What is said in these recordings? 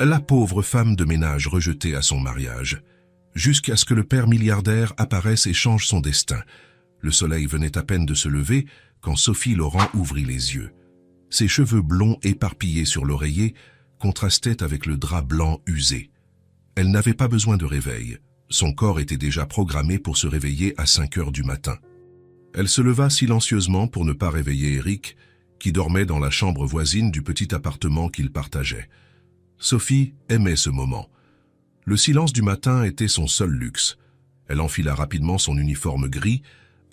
La pauvre femme de ménage rejetée à son mariage, jusqu'à ce que le père milliardaire apparaisse et change son destin. Le soleil venait à peine de se lever quand Sophie Laurent ouvrit les yeux. Ses cheveux blonds éparpillés sur l'oreiller contrastaient avec le drap blanc usé. Elle n'avait pas besoin de réveil. Son corps était déjà programmé pour se réveiller à 5 heures du matin. Elle se leva silencieusement pour ne pas réveiller Eric, qui dormait dans la chambre voisine du petit appartement qu'ils partageaient. Sophie aimait ce moment. Le silence du matin était son seul luxe. Elle enfila rapidement son uniforme gris,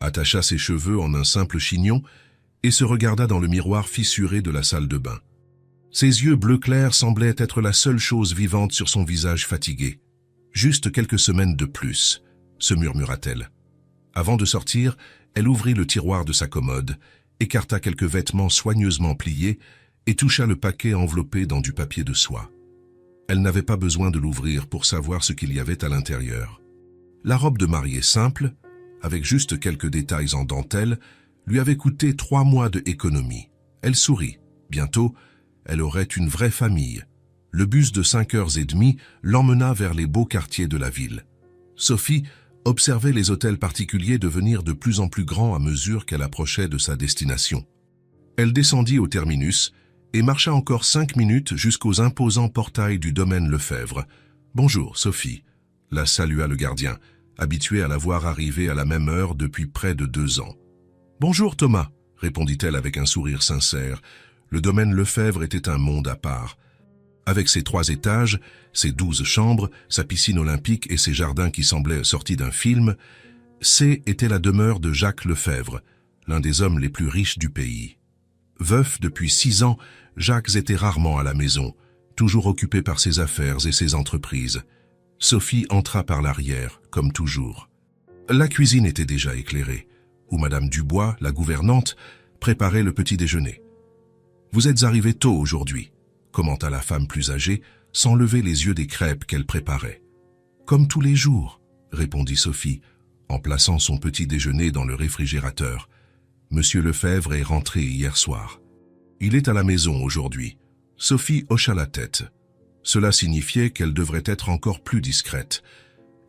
attacha ses cheveux en un simple chignon et se regarda dans le miroir fissuré de la salle de bain. Ses yeux bleu clair semblaient être la seule chose vivante sur son visage fatigué. « Juste quelques semaines de plus », se murmura-t-elle. Avant de sortir, elle ouvrit le tiroir de sa commode, écarta quelques vêtements soigneusement pliés et toucha le paquet enveloppé dans du papier de soie. Elle n'avait pas besoin de l'ouvrir pour savoir ce qu'il y avait à l'intérieur. La robe de mariée simple, avec juste quelques détails en dentelle, lui avait coûté 3 mois de économie. Elle sourit. Bientôt, elle aurait une vraie famille. Le bus de 5h30 l'emmena vers les beaux quartiers de la ville. Sophie observait les hôtels particuliers devenir de plus en plus grands à mesure qu'elle approchait de sa destination. Elle descendit au terminus et marcha encore 5 minutes jusqu'aux imposants portails du domaine Lefebvre. « Bonjour, Sophie », la salua le gardien, habitué à la voir arriver à la même heure depuis près de 2 ans. « Bonjour, Thomas », répondit-elle avec un sourire sincère. Le domaine Lefebvre était un monde à part. Avec ses 3 étages, ses 12 chambres, sa piscine olympique et ses jardins qui semblaient sortis d'un film, C était la demeure de Jacques Lefebvre, l'un des hommes les plus riches du pays. Veuf depuis 6 ans, Jacques était rarement à la maison, toujours occupé par ses affaires et ses entreprises. Sophie entra par l'arrière, comme toujours. La cuisine était déjà éclairée, où Madame Dubois, la gouvernante, préparait le petit déjeuner. « Vous êtes arrivé tôt aujourd'hui », commenta la femme plus âgée, sans lever les yeux des crêpes qu'elle préparait. « Comme tous les jours », répondit Sophie, en plaçant son petit déjeuner dans le réfrigérateur. « Monsieur Lefebvre est rentré hier soir. Il est à la maison aujourd'hui. » Sophie hocha la tête. Cela signifiait qu'elle devrait être encore plus discrète.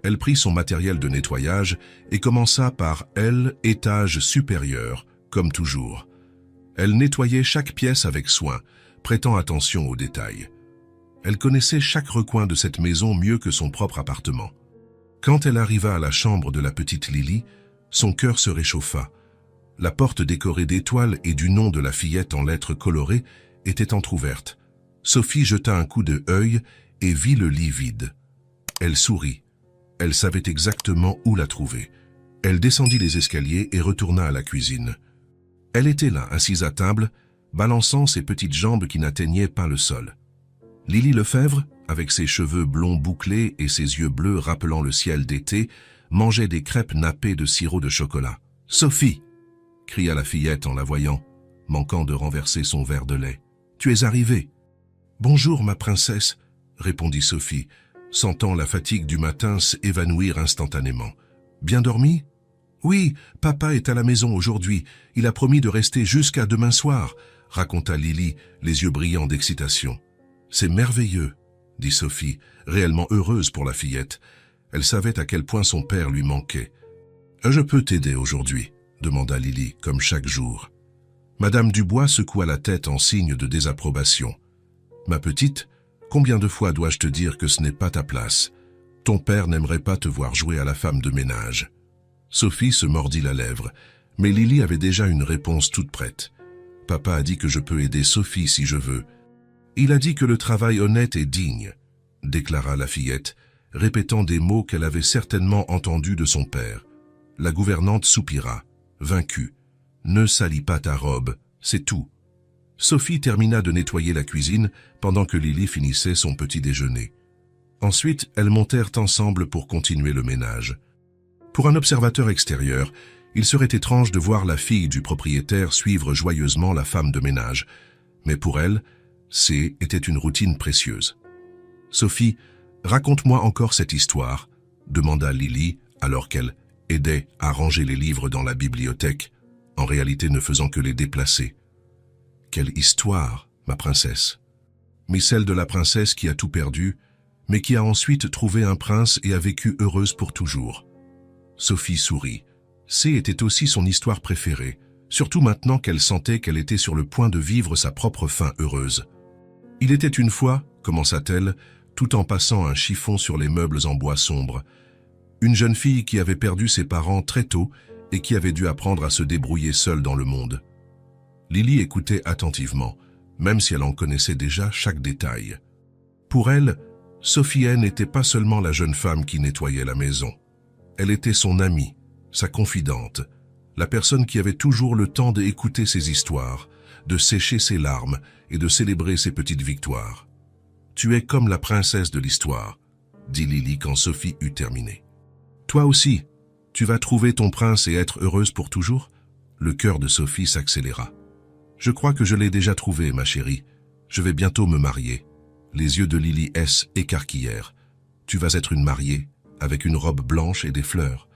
Elle prit son matériel de nettoyage et commença par l'étage supérieur, comme toujours. Elle nettoyait chaque pièce avec soin, prêtant attention aux détails. Elle connaissait chaque recoin de cette maison mieux que son propre appartement. Quand elle arriva à la chambre de la petite Lily, son cœur se réchauffa. La porte décorée d'étoiles et du nom de la fillette en lettres colorées était entr'ouverte. Sophie jeta un coup d'œil et vit le lit vide. Elle sourit. Elle savait exactement où la trouver. Elle descendit les escaliers et retourna à la cuisine. Elle était là, assise à table, balançant ses petites jambes qui n'atteignaient pas le sol. Lily Lefebvre, avec ses cheveux blonds bouclés et ses yeux bleus rappelant le ciel d'été, mangeait des crêpes nappées de sirop de chocolat. « Sophie !» cria la fillette en la voyant, manquant de renverser son verre de lait. « Tu es arrivée !»« Bonjour, ma princesse !» répondit Sophie, sentant la fatigue du matin s'évanouir instantanément. « Bien dormi ?»« Oui, papa est à la maison aujourd'hui. Il a promis de rester jusqu'à demain soir, » raconta Lily, les yeux brillants d'excitation. « C'est merveilleux, » dit Sophie, réellement heureuse pour la fillette. Elle savait à quel point son père lui manquait. « Je peux t'aider aujourd'hui ?» demanda Lily, comme chaque jour. Madame Dubois secoua la tête en signe de désapprobation. « Ma petite, combien de fois dois-je te dire que ce n'est pas ta place? Ton père n'aimerait pas te voir jouer à la femme de ménage. » Sophie se mordit la lèvre, mais Lily avait déjà une réponse toute prête. « Papa a dit que je peux aider Sophie si je veux. Il a dit que le travail honnête est digne, » déclara la fillette, répétant des mots qu'elle avait certainement entendus de son père. La gouvernante soupira, vaincue. « Ne salis pas ta robe, c'est tout. » Sophie termina de nettoyer la cuisine pendant que Lily finissait son petit déjeuner. Ensuite, elles montèrent ensemble pour continuer le ménage. Pour un observateur extérieur, il serait étrange de voir la fille du propriétaire suivre joyeusement la femme de ménage, mais pour elle, était une routine précieuse. « Sophie, raconte-moi encore cette histoire », demanda Lily alors qu'elle aidait à ranger les livres dans la bibliothèque, en réalité ne faisant que les déplacer. « Quelle histoire, ma princesse ?» mais celle de la princesse qui a tout perdu, mais qui a ensuite trouvé un prince et a vécu heureuse pour toujours. Sophie sourit. C était aussi son histoire préférée, surtout maintenant qu'elle sentait qu'elle était sur le point de vivre sa propre fin heureuse. Il était une fois, commença-t-elle, tout en passant un chiffon sur les meubles en bois sombre, une jeune fille qui avait perdu ses parents très tôt et qui avait dû apprendre à se débrouiller seule dans le monde. Lily écoutait attentivement, même si elle en connaissait déjà chaque détail. Pour elle, Sophie n'était pas seulement la jeune femme qui nettoyait la maison. Elle était son amie, sa confidente, la personne qui avait toujours le temps d'écouter ses histoires, de sécher ses larmes et de célébrer ses petites victoires. « Tu es comme la princesse de l'histoire », dit Lily quand Sophie eut terminé. « Toi aussi, tu vas trouver ton prince et être heureuse pour toujours ?» Le cœur de Sophie s'accéléra. « Je crois que je l'ai déjà trouvé, ma chérie. Je vais bientôt me marier. » Les yeux de Lily écarquillèrent. « Tu vas être une mariée, avec une robe blanche et des fleurs. »«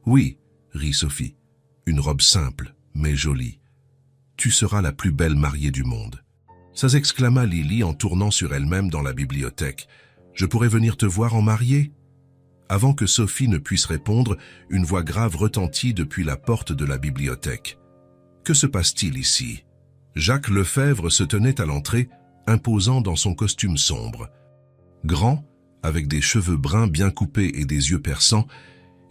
Oui, » rit Sophie, « une robe simple, mais jolie. Tu seras la plus belle mariée du monde. » Ça s'exclama Lily en tournant sur elle-même dans la bibliothèque. « Je pourrais venir te voir en mariée ?» Avant que Sophie ne puisse répondre, une voix grave retentit depuis la porte de la bibliothèque. « Que se passe-t-il ici ?» Jacques Lefebvre se tenait à l'entrée, imposant dans son costume sombre. Grand, avec des cheveux bruns bien coupés et des yeux perçants,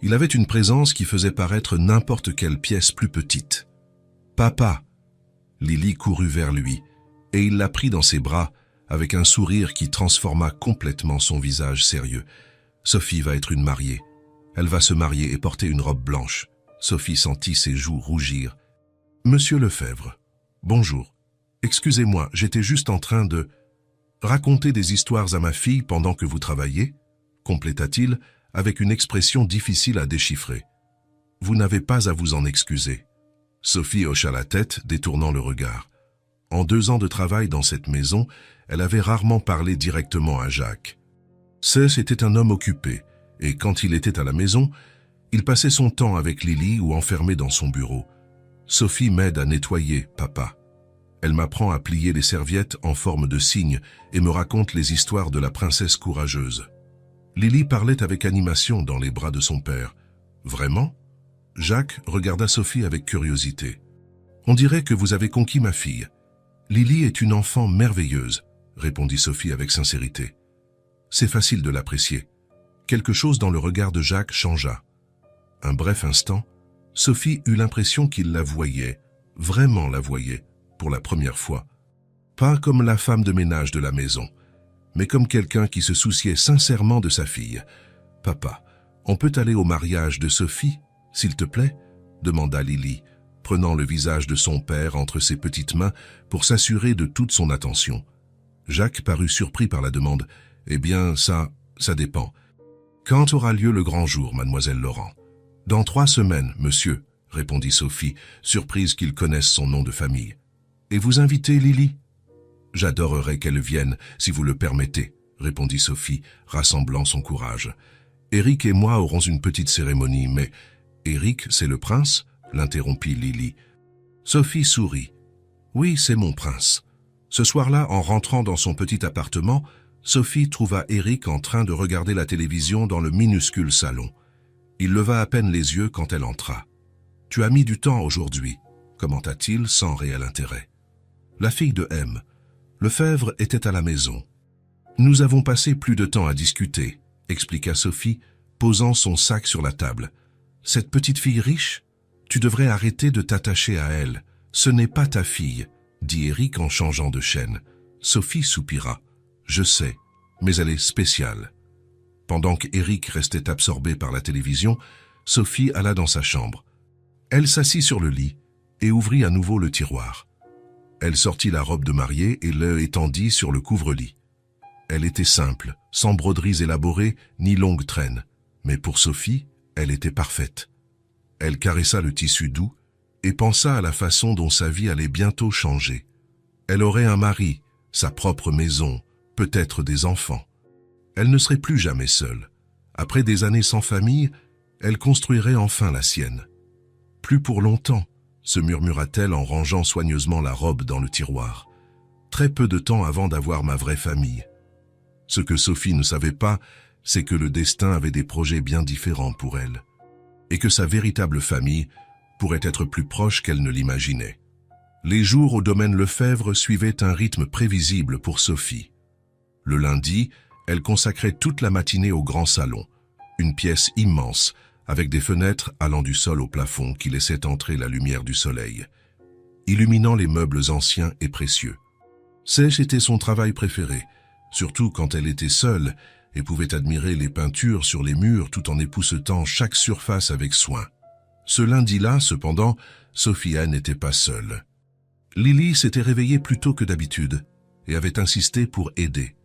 il avait une présence qui faisait paraître n'importe quelle pièce plus petite. « Papa !» Lily courut vers lui, et il la prit dans ses bras, avec un sourire qui transforma complètement son visage sérieux. « Sophie va être une mariée. Elle va se marier et porter une robe blanche. » Sophie sentit ses joues rougir. « Monsieur Lefebvre, bonjour. Excusez-moi, j'étais juste en train de raconter des histoires à ma fille pendant que vous travaillez, compléta-t-il avec une expression difficile à déchiffrer. Vous n'avez pas à vous en excuser. Sophie hocha la tête, détournant le regard. En 2 ans de travail dans cette maison, elle avait rarement parlé directement à Jacques. Cesse était un homme occupé, et quand il était à la maison, il passait son temps avec Lily ou enfermé dans son bureau. Sophie m'aide à nettoyer, papa. Elle m'apprend à plier les serviettes en forme de cygne et me raconte les histoires de la princesse courageuse. Lily parlait avec animation dans les bras de son père. Vraiment ? Jacques regarda Sophie avec curiosité. On dirait que vous avez conquis ma fille. Lily est une enfant merveilleuse, répondit Sophie avec sincérité. C'est facile de l'apprécier. Quelque chose dans le regard de Jacques changea. Un bref instant, Sophie eut l'impression qu'il la voyait, vraiment la voyait, pour la première fois. Pas comme la femme de ménage de la maison, mais comme quelqu'un qui se souciait sincèrement de sa fille. « Papa, on peut aller au mariage de Sophie, s'il te plaît ?» demanda Lily, prenant le visage de son père entre ses petites mains pour s'assurer de toute son attention. Jacques parut surpris par la demande. « Eh bien, ça dépend. Quand aura lieu le grand jour, mademoiselle Laurent ?»« Dans 3 semaines, monsieur, » répondit Sophie, surprise qu'il connaisse son nom de famille. « Et vous invitez Lily ?»« J'adorerais qu'elle vienne, si vous le permettez, » répondit Sophie, rassemblant son courage. « Éric et moi aurons une petite cérémonie, mais... »« Éric, c'est le prince ?» l'interrompit Lily. Sophie sourit. « Oui, c'est mon prince. » Ce soir-là, en rentrant dans son petit appartement, Sophie trouva Éric en train de regarder la télévision dans le minuscule salon. Il leva à peine les yeux quand elle entra. « Tu as mis du temps aujourd'hui » commenta-t-il sans réel intérêt. La fille de M. Lefebvre était à la maison. « Nous avons passé plus de temps à discuter » expliqua Sophie, posant son sac sur la table. « Cette petite fille riche ? Tu devrais arrêter de t'attacher à elle. Ce n'est pas ta fille » dit Éric en changeant de chaîne. Sophie soupira. « Je sais, mais elle est spéciale. » Pendant qu'Éric restait absorbé par la télévision, Sophie alla dans sa chambre. Elle s'assit sur le lit et ouvrit à nouveau le tiroir. Elle sortit la robe de mariée et l'étendit sur le couvre-lit. Elle était simple, sans broderies élaborées ni longues traînes, mais pour Sophie, elle était parfaite. Elle caressa le tissu doux et pensa à la façon dont sa vie allait bientôt changer. Elle aurait un mari, sa propre maison, peut-être des enfants. Elle ne serait plus jamais seule. Après des années sans famille, elle construirait enfin la sienne. Plus pour longtemps, se murmura-t-elle en rangeant soigneusement la robe dans le tiroir. très peu de temps avant d'avoir ma vraie famille. Ce que Sophie ne savait pas, c'est que le destin avait des projets bien différents pour elle, et que sa véritable famille pourrait être plus proche qu'elle ne l'imaginait. Les jours au domaine Lefebvre suivaient un rythme prévisible pour Sophie. Le lundi, elle consacrait toute la matinée au grand salon, une pièce immense, avec des fenêtres allant du sol au plafond qui laissaient entrer la lumière du soleil, illuminant les meubles anciens et précieux. Sèche était son travail préféré, surtout quand elle était seule et pouvait admirer les peintures sur les murs tout en époussetant chaque surface avec soin. Ce lundi-là, cependant, Sophia n'était pas seule. Lily s'était réveillée plus tôt que d'habitude et avait insisté pour aider,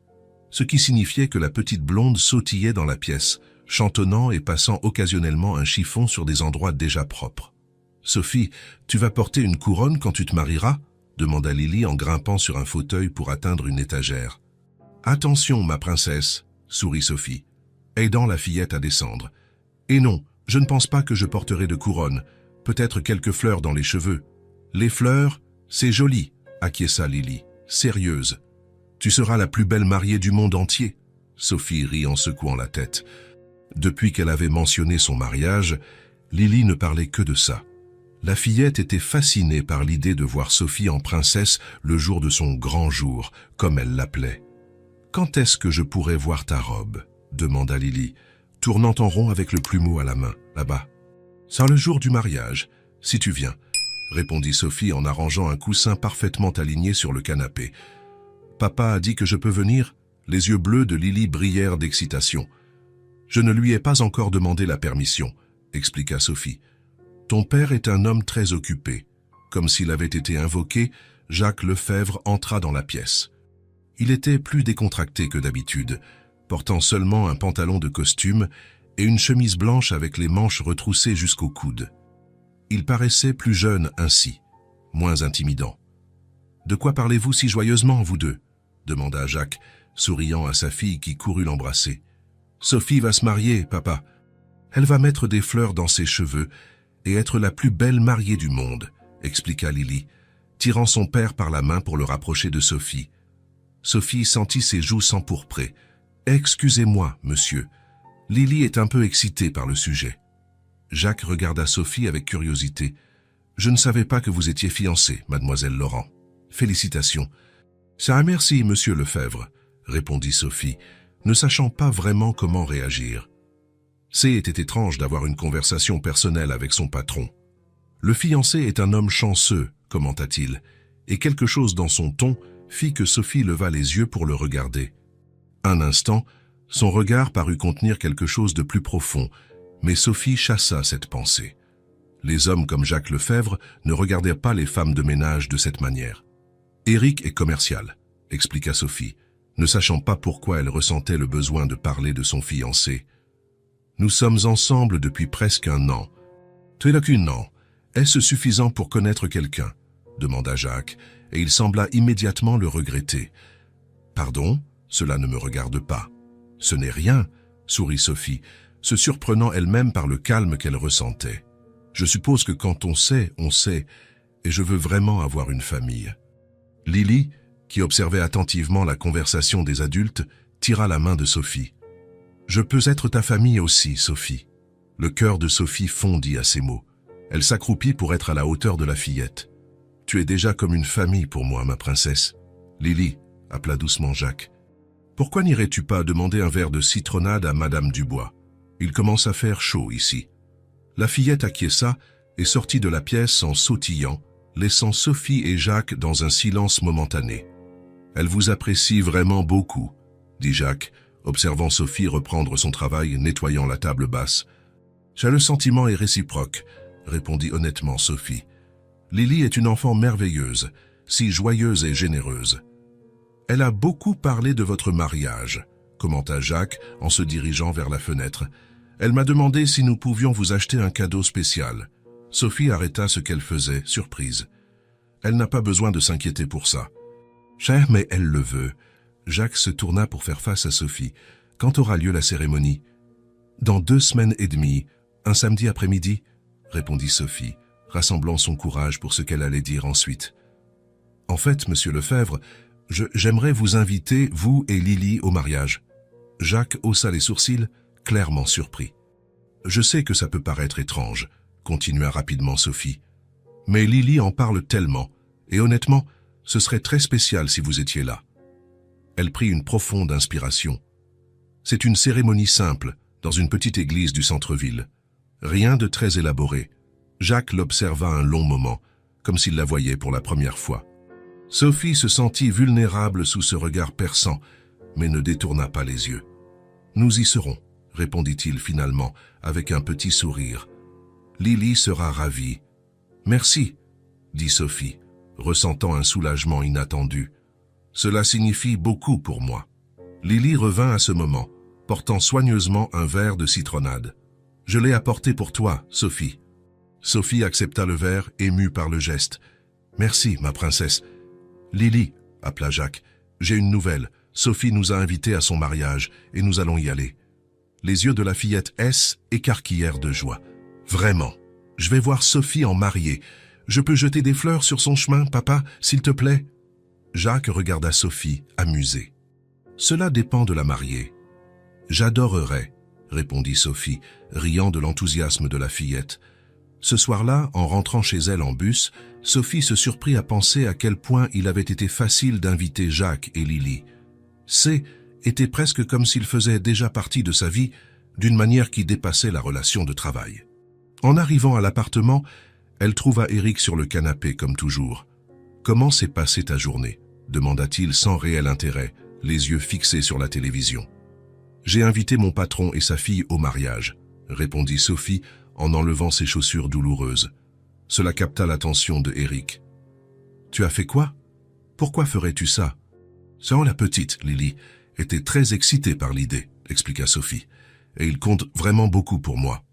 ce qui signifiait que la petite blonde sautillait dans la pièce, chantonnant et passant occasionnellement un chiffon sur des endroits déjà propres. « Sophie, tu vas porter une couronne quand tu te marieras ?» demanda Lily en grimpant sur un fauteuil pour atteindre une étagère. « Attention, ma princesse !» sourit Sophie, aidant la fillette à descendre. « Et non, je ne pense pas que je porterai de couronne, peut-être quelques fleurs dans les cheveux. »« Les fleurs, c'est joli, » acquiesça Lily, sérieuse. « Tu seras la plus belle mariée du monde entier. » Sophie rit en secouant la tête. Depuis qu'elle avait mentionné son mariage, Lily ne parlait que de ça. La fillette était fascinée par l'idée de voir Sophie en princesse le jour de son grand jour, comme elle l'appelait. « Quand est-ce que je pourrais voir ta robe ?» demanda Lily, tournant en rond avec le plumeau à la main, là-bas. « C'est le jour du mariage, si tu viens, » répondit Sophie en arrangeant un coussin parfaitement aligné sur le canapé. « Papa a dit que je peux venir ?» Les yeux bleus de Lily brillèrent d'excitation. « Je ne lui ai pas encore demandé la permission, » expliqua Sophie. « Ton père est un homme très occupé. » Comme s'il avait été invoqué, Jacques Lefebvre entra dans la pièce. Il était plus décontracté que d'habitude, portant seulement un pantalon de costume et une chemise blanche avec les manches retroussées jusqu'au coude. Il paraissait plus jeune ainsi, moins intimidant. « De quoi parlez-vous si joyeusement, vous deux ?» demanda Jacques, souriant à sa fille qui courut l'embrasser. « Sophie va se marier, papa. Elle va mettre des fleurs dans ses cheveux et être la plus belle mariée du monde, » expliqua Lily, tirant son père par la main pour le rapprocher de Sophie. Sophie sentit ses joues s'empourprer. « Excusez-moi, monsieur. » Lily est un peu excitée par le sujet. Jacques regarda Sophie avec curiosité. « Je ne savais pas que vous étiez fiancée, mademoiselle Laurent. Félicitations. »« C'est un merci, monsieur Lefebvre, » répondit Sophie, ne sachant pas vraiment comment réagir. C'était étrange d'avoir une conversation personnelle avec son patron. Le fiancé est un homme chanceux, commenta-t-il, et quelque chose dans son ton fit que Sophie leva les yeux pour le regarder. Un instant, son regard parut contenir quelque chose de plus profond, mais Sophie chassa cette pensée. Les hommes comme Jacques Lefebvre ne regardaient pas les femmes de ménage de cette manière. « Éric est commercial », expliqua Sophie, ne sachant pas pourquoi elle ressentait le besoin de parler de son fiancé. « Nous sommes ensemble depuis presque 1 an. »« Tu n'as qu'un an. Est-ce suffisant pour connaître quelqu'un ?» demanda Jacques, et il sembla immédiatement le regretter. « Pardon, cela ne me regarde pas. »« Ce n'est rien, » sourit Sophie, se surprenant elle-même par le calme qu'elle ressentait. « Je suppose que quand on sait, et je veux vraiment avoir une famille. » Lily, qui observait attentivement la conversation des adultes, tira la main de Sophie. « Je peux être ta famille aussi, Sophie. » Le cœur de Sophie fondit à ces mots. Elle s'accroupit pour être à la hauteur de la fillette. « Tu es déjà comme une famille pour moi, ma princesse. »« Lily, » appela doucement Jacques. « Pourquoi n'irais-tu pas demander un verre de citronnade à Madame Dubois? Il commence à faire chaud ici. » La fillette acquiesça et sortit de la pièce en sautillant, laissant Sophie et Jacques dans un silence momentané. « Elle vous apprécie vraiment beaucoup, » dit Jacques, observant Sophie reprendre son travail, nettoyant la table basse. « J'ai le sentiment est réciproque, » répondit honnêtement Sophie. « Lily est une enfant merveilleuse, si joyeuse et généreuse. »« Elle a beaucoup parlé de votre mariage, » commenta Jacques en se dirigeant vers la fenêtre. « Elle m'a demandé si nous pouvions vous acheter un cadeau spécial. » Sophie arrêta ce qu'elle faisait, surprise. Elle n'a pas besoin de s'inquiéter pour ça. « Cher, mais elle le veut. » Jacques se tourna pour faire face à Sophie. « Quand aura lieu la cérémonie ?»« Dans 2 semaines et demie, un samedi après-midi, » répondit Sophie, rassemblant son courage pour ce qu'elle allait dire ensuite. « En fait, monsieur Lefebvre, J'aimerais vous inviter, vous et Lily, au mariage. » Jacques haussa les sourcils, clairement surpris. « Je sais que ça peut paraître étrange, » continua rapidement Sophie. « Mais Lily en parle tellement, et honnêtement, ce serait très spécial si vous étiez là. » Elle prit une profonde inspiration. C'est une cérémonie simple, dans une petite église du centre-ville. Rien de très élaboré. Jacques l'observa un long moment, comme s'il la voyait pour la première fois. Sophie se sentit vulnérable sous ce regard perçant, mais ne détourna pas les yeux. « Nous y serons, » répondit-il finalement, avec un petit sourire. « Lily sera ravie. »« Merci, » dit Sophie, ressentant un soulagement inattendu. « Cela signifie beaucoup pour moi. » Lily revint à ce moment, portant soigneusement un verre de citronnade. « Je l'ai apporté pour toi, Sophie. » Sophie accepta le verre, émue par le geste. « Merci, ma princesse. »« Lily, » appela Jacques, « j'ai une nouvelle. Sophie nous a invités à son mariage et nous allons y aller. » Les yeux de la fillette S écarquillèrent de joie. « Vraiment, je vais voir Sophie en mariée. Je peux jeter des fleurs sur son chemin, papa, s'il te plaît ?» Jacques regarda Sophie, amusée. « Cela dépend de la mariée. »« J'adorerais, » répondit Sophie, riant de l'enthousiasme de la fillette. Ce soir-là, en rentrant chez elle en bus, Sophie se surprit à penser à quel point il avait été facile d'inviter Jacques et Lily. C était presque comme s'il faisait déjà partie de sa vie, d'une manière qui dépassait la relation de travail. En arrivant à l'appartement, elle trouva Éric sur le canapé comme toujours. « Comment s'est passée ta journée ?» demanda-t-il sans réel intérêt, les yeux fixés sur la télévision. « J'ai invité mon patron et sa fille au mariage », répondit Sophie en enlevant ses chaussures douloureuses. Cela capta l'attention de Éric. « Tu as fait quoi? Pourquoi ferais-tu ça ?»« Sans la petite, Lily, était très excitée par l'idée, » expliqua Sophie. « Et il compte vraiment beaucoup pour moi. »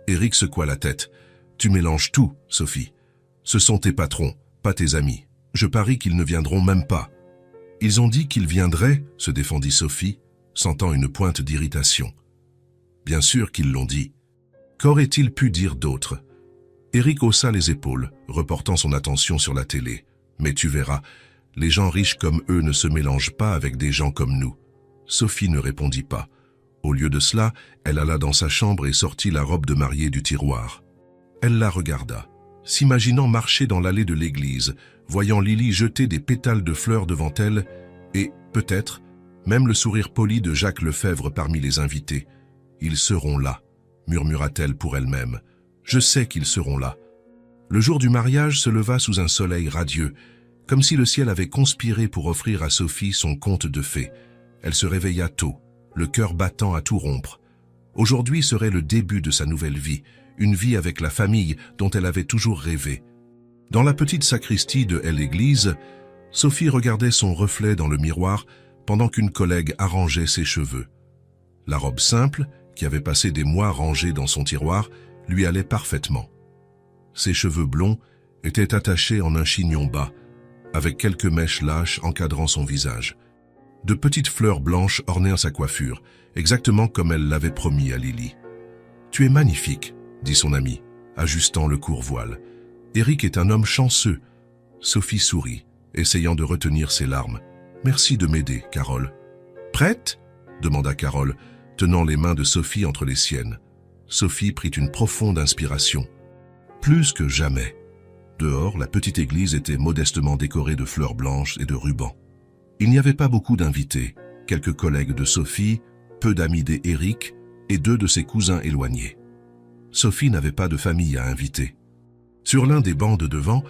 Éric secoua la tête. « Tu mélanges tout, Sophie. Ce sont tes patrons, pas tes amis. Je parie qu'ils ne viendront même pas. »« Ils ont dit qu'ils viendraient, » se défendit Sophie, sentant une pointe d'irritation. « Bien sûr qu'ils l'ont dit. Qu'aurait-il pu dire d'autre ?» Éric haussa les épaules, reportant son attention sur la télé. « Mais tu verras, les gens riches comme eux ne se mélangent pas avec des gens comme nous. » Sophie ne répondit pas. Au lieu de cela, elle alla dans sa chambre et sortit la robe de mariée du tiroir. Elle la regarda, s'imaginant marcher dans l'allée de l'église, voyant Lily jeter des pétales de fleurs devant elle et, peut-être, même le sourire poli de Jacques Lefebvre parmi les invités. « Ils seront là », murmura-t-elle pour elle-même. « Je sais qu'ils seront là. » Le jour du mariage se leva sous un soleil radieux, comme si le ciel avait conspiré pour offrir à Sophie son conte de fées. Elle se réveilla tôt, le cœur battant à tout rompre. Aujourd'hui serait le début de sa nouvelle vie, une vie avec la famille dont elle avait toujours rêvé. Dans la petite sacristie de l'église, Sophie regardait son reflet dans le miroir pendant qu'une collègue arrangeait ses cheveux. La robe simple, qui avait passé des mois rangée dans son tiroir, lui allait parfaitement. Ses cheveux blonds étaient attachés en un chignon bas, avec quelques mèches lâches encadrant son visage. De petites fleurs blanches ornaient sa coiffure, exactement comme elle l'avait promis à Lily. « Tu es magnifique, » dit son ami, ajustant le court voile. « Éric est un homme chanceux. » Sophie sourit, essayant de retenir ses larmes. « Merci de m'aider, Carole. »« Prête ?» demanda Carole, tenant les mains de Sophie entre les siennes. Sophie prit une profonde inspiration. Plus que jamais. Dehors, la petite église était modestement décorée de fleurs blanches et de rubans. Il n'y avait pas beaucoup d'invités, quelques collègues de Sophie, peu d'amis d'Éric et 2 de ses cousins éloignés. Sophie n'avait pas de famille à inviter. Sur l'un des bancs de devant,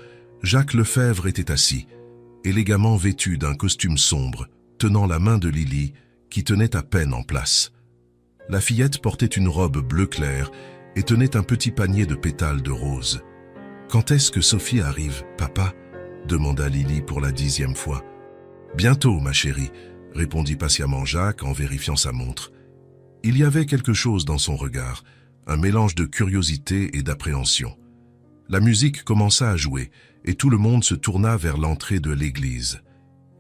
Jacques Lefebvre était assis, élégamment vêtu d'un costume sombre, tenant la main de Lily, qui tenait à peine en place. La fillette portait une robe bleu clair et tenait un petit panier de pétales de rose. « Quand est-ce que Sophie arrive, papa ?» demanda Lily pour la 10e fois. « Bientôt, ma chérie », répondit patiemment Jacques en vérifiant sa montre. Il y avait quelque chose dans son regard, un mélange de curiosité et d'appréhension. La musique commença à jouer et tout le monde se tourna vers l'entrée de l'église.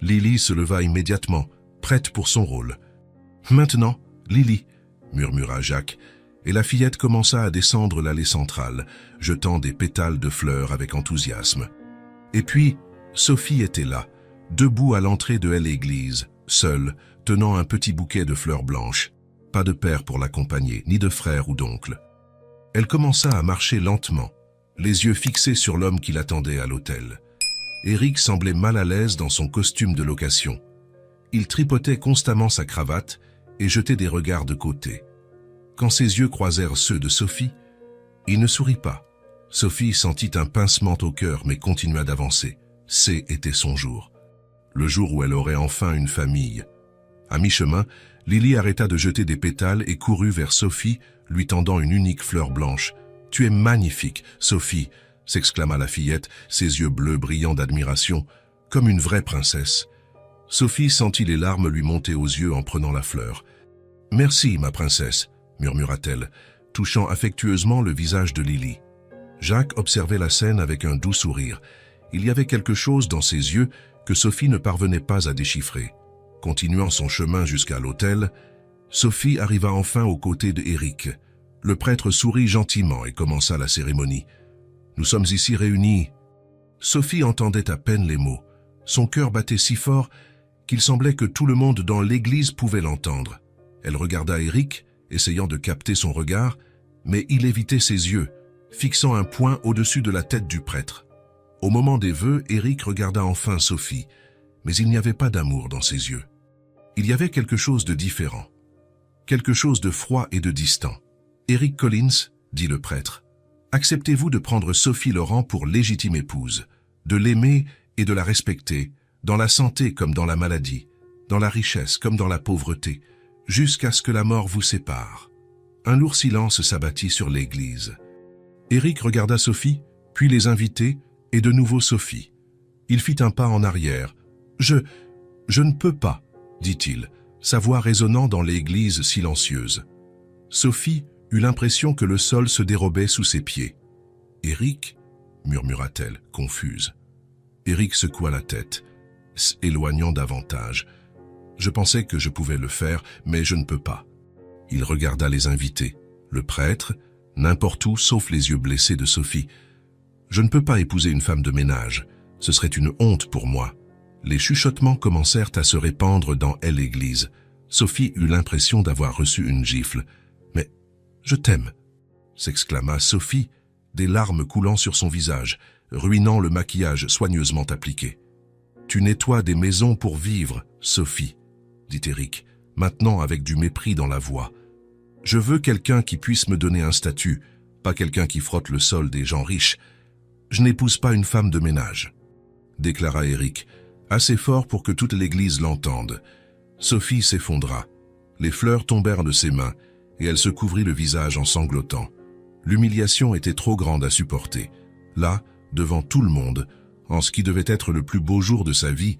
Lily se leva immédiatement, prête pour son rôle. « Maintenant, Lily », murmura Jacques, et la fillette commença à descendre l'allée centrale, jetant des pétales de fleurs avec enthousiasme. Et puis, Sophie était là, debout à l'entrée de l'église, seule, tenant un petit bouquet de fleurs blanches. Pas de père pour l'accompagner, ni de frère ou d'oncle. Elle commença à marcher lentement, les yeux fixés sur l'homme qui l'attendait à l'hôtel. Eric semblait mal à l'aise dans son costume de location. Il tripotait constamment sa cravate et jetait des regards de côté. Quand ses yeux croisèrent ceux de Sophie, il ne sourit pas. Sophie sentit un pincement au cœur mais continua d'avancer. C'était son jour. Le jour où elle aurait enfin une famille. À mi-chemin, Lily arrêta de jeter des pétales et courut vers Sophie, lui tendant une unique fleur blanche. « Tu es magnifique, Sophie !» s'exclama la fillette, ses yeux bleus brillants d'admiration, comme une vraie princesse. Sophie sentit les larmes lui monter aux yeux en prenant la fleur. « Merci, ma princesse !» murmura-t-elle, touchant affectueusement le visage de Lily. Jacques observait la scène avec un doux sourire. Il y avait quelque chose dans ses yeux que Sophie ne parvenait pas à déchiffrer. Continuant son chemin jusqu'à l'autel, Sophie arriva enfin aux côtés d'Éric. Le prêtre sourit gentiment et commença la cérémonie. « Nous sommes ici réunis. » Sophie entendait à peine les mots. Son cœur battait si fort qu'il semblait que tout le monde dans l'église pouvait l'entendre. Elle regarda Éric, essayant de capter son regard, mais il évitait ses yeux, fixant un point au-dessus de la tête du prêtre. Au moment des vœux, Éric regarda enfin Sophie, mais il n'y avait pas d'amour dans ses yeux. Il y avait quelque chose de différent, quelque chose de froid et de distant. « Éric Collins, dit le prêtre, acceptez-vous de prendre Sophie Laurent pour légitime épouse, de l'aimer et de la respecter, dans la santé comme dans la maladie, dans la richesse comme dans la pauvreté, jusqu'à ce que la mort vous sépare. » Un lourd silence s'abattit sur l'église. Éric regarda Sophie, puis les invités, et de nouveau Sophie. Il fit un pas en arrière. « Je ne peux pas, » dit-il, sa voix résonnant dans l'église silencieuse. Sophie eut l'impression que le sol se dérobait sous ses pieds. « Éric » murmura-t-elle, confuse. Éric secoua la tête, s'éloignant davantage. « Je pensais que je pouvais le faire, mais je ne peux pas. » Il regarda les invités, le prêtre, n'importe où sauf les yeux blessés de Sophie. « Je ne peux pas épouser une femme de ménage. Ce serait une honte pour moi. » Les chuchotements commencèrent à se répandre dans l'église. Sophie eut l'impression d'avoir reçu une gifle. « Mais je t'aime !» s'exclama Sophie, des larmes coulant sur son visage, ruinant le maquillage soigneusement appliqué. « Tu nettoies des maisons pour vivre, Sophie, » dit Éric, maintenant avec du mépris dans la voix. « Je veux quelqu'un qui puisse me donner un statut, pas quelqu'un qui frotte le sol des gens riches. Je n'épouse pas une femme de ménage, » déclara Éric, assez fort pour que toute l'église l'entende. Sophie s'effondra. Les fleurs tombèrent de ses mains et elle se couvrit le visage en sanglotant. L'humiliation était trop grande à supporter. Là, devant tout le monde, en ce qui devait être le plus beau jour de sa vie,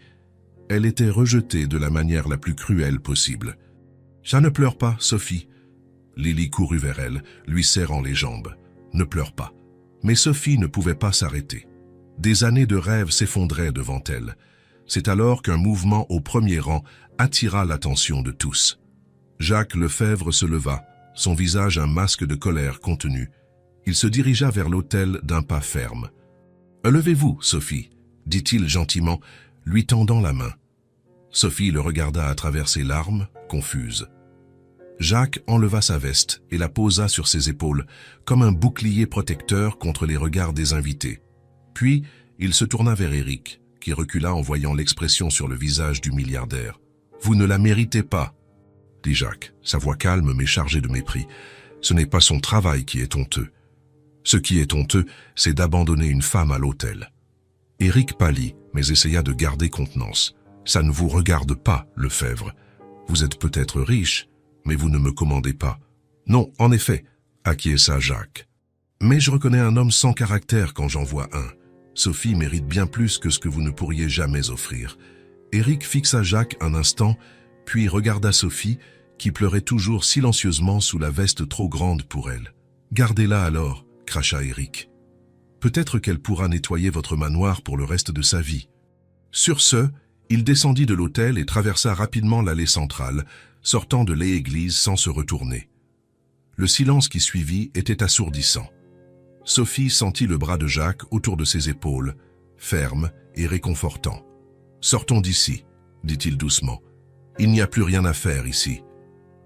elle était rejetée de la manière la plus cruelle possible. « Ça ne pleure pas, Sophie. » Lily courut vers elle, lui serrant les jambes. « Ne pleure pas. » Mais Sophie ne pouvait pas s'arrêter. Des années de rêve s'effondraient devant elle. C'est alors qu'un mouvement au premier rang attira l'attention de tous. Jacques Lefebvre se leva, son visage un masque de colère contenue. Il se dirigea vers l'autel d'un pas ferme. « Levez-vous, Sophie, » dit-il gentiment, lui tendant la main. Sophie le regarda à travers ses larmes, confuse. Jacques enleva sa veste et la posa sur ses épaules, comme un bouclier protecteur contre les regards des invités. Puis, il se tourna vers Éric, qui recula en voyant l'expression sur le visage du milliardaire. « Vous ne la méritez pas, » dit Jacques, sa voix calme mais chargée de mépris. « Ce n'est pas son travail qui est honteux. Ce qui est honteux, c'est d'abandonner une femme à l'autel. » Éric pâlit, mais essaya de garder contenance. « Ça ne vous regarde pas, Lefebvre. Vous êtes peut-être riche, mais vous ne me commandez pas. »« Non, en effet, » acquiesça Jacques. « Mais je reconnais un homme sans caractère quand j'en vois un. Sophie mérite bien plus que ce que vous ne pourriez jamais offrir. » Éric fixa Jacques un instant, puis regarda Sophie, qui pleurait toujours silencieusement sous la veste trop grande pour elle. « Gardez-la alors, » cracha Éric. « Peut-être qu'elle pourra nettoyer votre manoir pour le reste de sa vie. » Sur ce, il descendit de l'autel et traversa rapidement l'allée centrale, sortant de l'église sans se retourner. Le silence qui suivit était assourdissant. Sophie sentit le bras de Jacques autour de ses épaules, ferme et réconfortant. Sortons d'ici, dit-il doucement. Il n'y a plus rien à faire ici.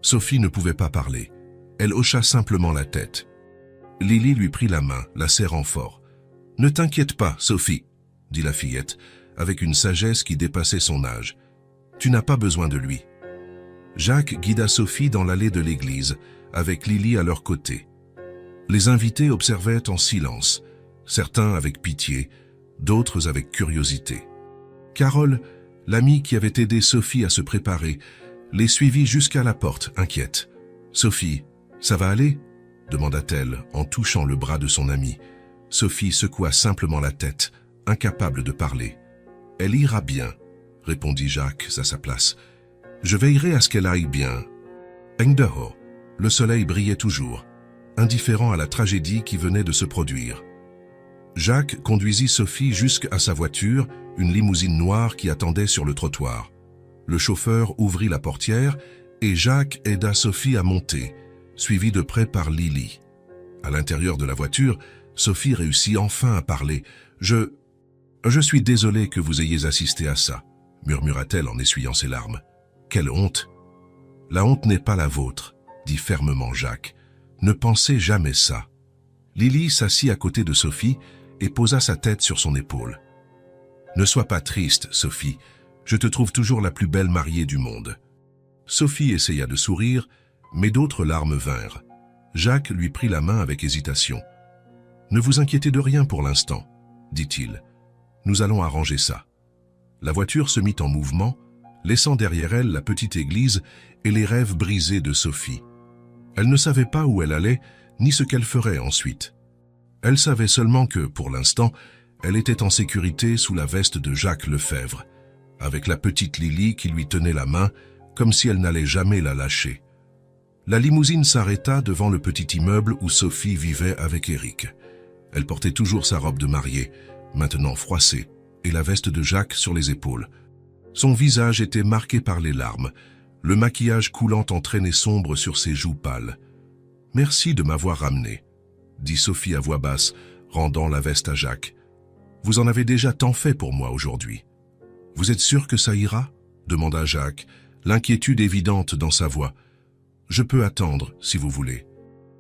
Sophie ne pouvait pas parler. Elle hocha simplement la tête. Lily lui prit la main, la serrant fort. « Ne t'inquiète pas, Sophie, » dit la fillette, avec une sagesse qui dépassait son âge. « Tu n'as pas besoin de lui. » Jacques guida Sophie dans l'allée de l'église, avec Lily à leur côté. Les invités observaient en silence, certains avec pitié, d'autres avec curiosité. Carole, l'amie qui avait aidé Sophie à se préparer, les suivit jusqu'à la porte, inquiète. « Sophie, ça va aller ?» demanda-t-elle en touchant le bras de son amie. Sophie secoua simplement la tête, incapable de parler. « Elle ira bien, » répondit Jacques à sa place. « Je veillerai à ce qu'elle aille bien. » Engdaho, le soleil brillait toujours, indifférent à la tragédie qui venait de se produire. Jacques conduisit Sophie jusqu'à sa voiture, une limousine noire qui attendait sur le trottoir. Le chauffeur ouvrit la portière et Jacques aida Sophie à monter, suivi de près par Lily. À l'intérieur de la voiture, Sophie réussit enfin à parler. « Je suis désolée que vous ayez assisté à ça, » murmura-t-elle en essuyant ses larmes. « Quelle honte !»« La honte n'est pas la vôtre, » dit fermement Jacques. « Ne pensez jamais ça. » Lily s'assit à côté de Sophie et posa sa tête sur son épaule. « Ne sois pas triste, Sophie. Je te trouve toujours la plus belle mariée du monde. » Sophie essaya de sourire, mais d'autres larmes vinrent. Jacques lui prit la main avec hésitation. « Ne vous inquiétez de rien pour l'instant, » dit-il. « Nous allons arranger ça. » La voiture se mit en mouvement, laissant derrière elle la petite église et les rêves brisés de Sophie. Elle ne savait pas où elle allait, ni ce qu'elle ferait ensuite. Elle savait seulement que, pour l'instant, elle était en sécurité sous la veste de Jacques Lefebvre, avec la petite Lily qui lui tenait la main, comme si elle n'allait jamais la lâcher. La limousine s'arrêta devant le petit immeuble où Sophie vivait avec Éric. Elle portait toujours sa robe de mariée, maintenant froissée, et la veste de Jacques sur les épaules. Son visage était marqué par les larmes, le maquillage coulant en traînées sombres sur ses joues pâles. « Merci de m'avoir ramené », dit Sophie à voix basse, rendant la veste à Jacques. « Vous en avez déjà tant fait pour moi aujourd'hui. »« Vous êtes sûr que ça ira ?» demanda Jacques, l'inquiétude évidente dans sa voix. « Je peux attendre, si vous voulez. »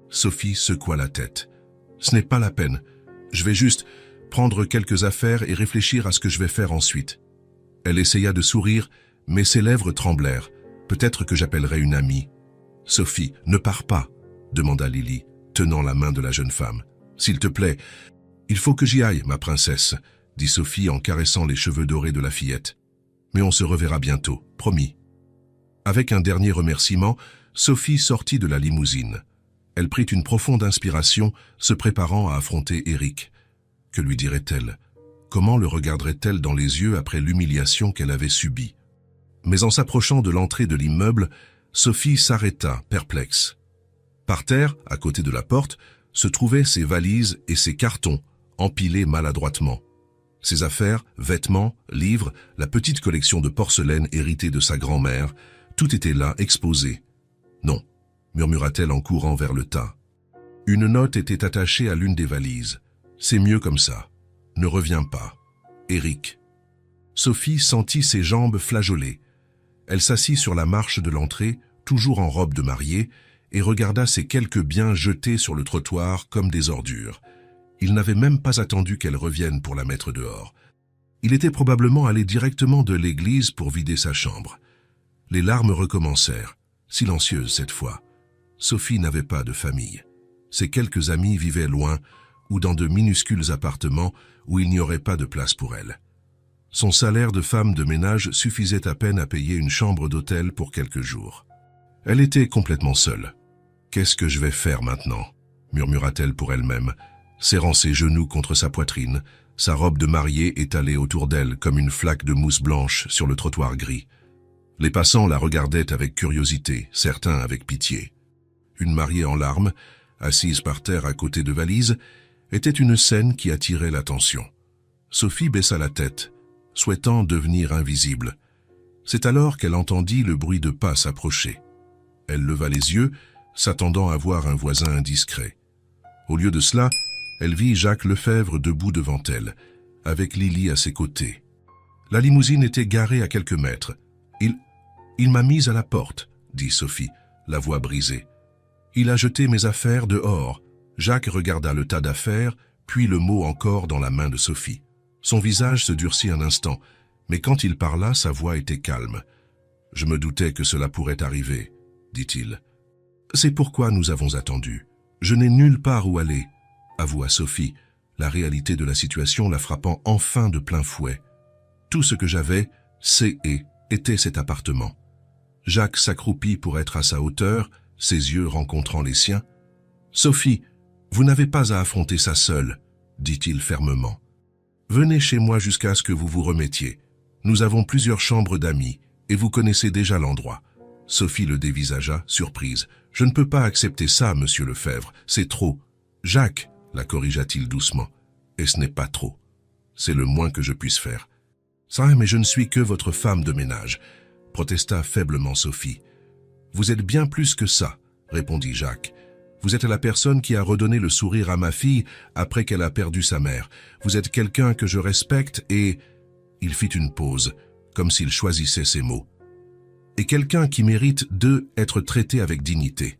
Sophie secoua la tête. « Ce n'est pas la peine. Je vais juste prendre quelques affaires et réfléchir à ce que je vais faire ensuite. » Elle essaya de sourire, mais ses lèvres tremblèrent. « Peut-être que j'appellerai une amie. »« Sophie, ne pars pas, » demanda Lily, tenant la main de la jeune femme. « S'il te plaît. »« Il faut que j'y aille, ma princesse, » dit Sophie en caressant les cheveux dorés de la fillette. « Mais on se reverra bientôt, promis. » Avec un dernier remerciement, Sophie sortit de la limousine. Elle prit une profonde inspiration, se préparant à affronter Éric. Que lui dirait-elle? Comment le regarderait-elle dans les yeux après l'humiliation qu'elle avait subie? Mais en s'approchant de l'entrée de l'immeuble, Sophie s'arrêta, perplexe. Par terre, à côté de la porte, se trouvaient ses valises et ses cartons, empilés maladroitement. Ses affaires, vêtements, livres, la petite collection de porcelaine héritée de sa grand-mère, tout était là, exposé. « Non », murmura-t-elle en courant vers le tas. Une note était attachée à l'une des valises. « C'est mieux comme ça. Ne reviens pas. Éric. » Sophie sentit ses jambes flageoler. Elle s'assit sur la marche de l'entrée, toujours en robe de mariée, et regarda ses quelques biens jetés sur le trottoir comme des ordures. Il n'avait même pas attendu qu'elle revienne pour la mettre dehors. Il était probablement allé directement de l'église pour vider sa chambre. Les larmes recommencèrent, silencieuses cette fois. Sophie n'avait pas de famille. Ses quelques amis vivaient loin ou dans de minuscules appartements où il n'y aurait pas de place pour elle. Son salaire de femme de ménage suffisait à peine à payer une chambre d'hôtel pour quelques jours. Elle était complètement seule. « Qu'est-ce que je vais faire maintenant ?» murmura-t-elle pour elle-même, serrant ses genoux contre sa poitrine, sa robe de mariée étalée autour d'elle comme une flaque de mousse blanche sur le trottoir gris. Les passants la regardaient avec curiosité, certains avec pitié. Une mariée en larmes, assise par terre à côté de valises, était une scène qui attirait l'attention. Sophie baissa la tête, souhaitant devenir invisible. C'est alors qu'elle entendit le bruit de pas s'approcher. Elle leva les yeux, s'attendant à voir un voisin indiscret. Au lieu de cela, elle vit Jacques Lefebvre debout devant elle, avec Lily à ses côtés. La limousine était garée à quelques mètres. Il m'a mise à la porte, dit Sophie, la voix brisée. Il a jeté mes affaires dehors. Jacques regarda le tas d'affaires, puis le mot encore dans la main de Sophie. Son visage se durcit un instant, mais quand il parla, sa voix était calme. « Je me doutais que cela pourrait arriver, » dit-il. « C'est pourquoi nous avons attendu. Je n'ai nulle part où aller, » avoua Sophie, la réalité de la situation la frappant enfin de plein fouet. Tout ce que j'avais, était cet appartement. Jacques s'accroupit pour être à sa hauteur, ses yeux rencontrant les siens. « Sophie, vous n'avez pas à affronter ça seule, » dit-il fermement. « Venez chez moi jusqu'à ce que vous vous remettiez. Nous avons plusieurs chambres d'amis, et vous connaissez déjà l'endroit. » Sophie le dévisagea, surprise. « Je ne peux pas accepter ça, monsieur Lefebvre, c'est trop. »« Jacques, » la corrigea-t-il doucement, « et ce n'est pas trop. C'est le moins que je puisse faire. »« Ça, mais je ne suis que votre femme de ménage, » protesta faiblement Sophie. « Vous êtes bien plus que ça, » répondit Jacques. « Vous êtes la personne qui a redonné le sourire à ma fille après qu'elle a perdu sa mère. Vous êtes quelqu'un que je respecte et... » Il fit une pause, comme s'il choisissait ses mots. « Et quelqu'un qui mérite d'être traité avec dignité. »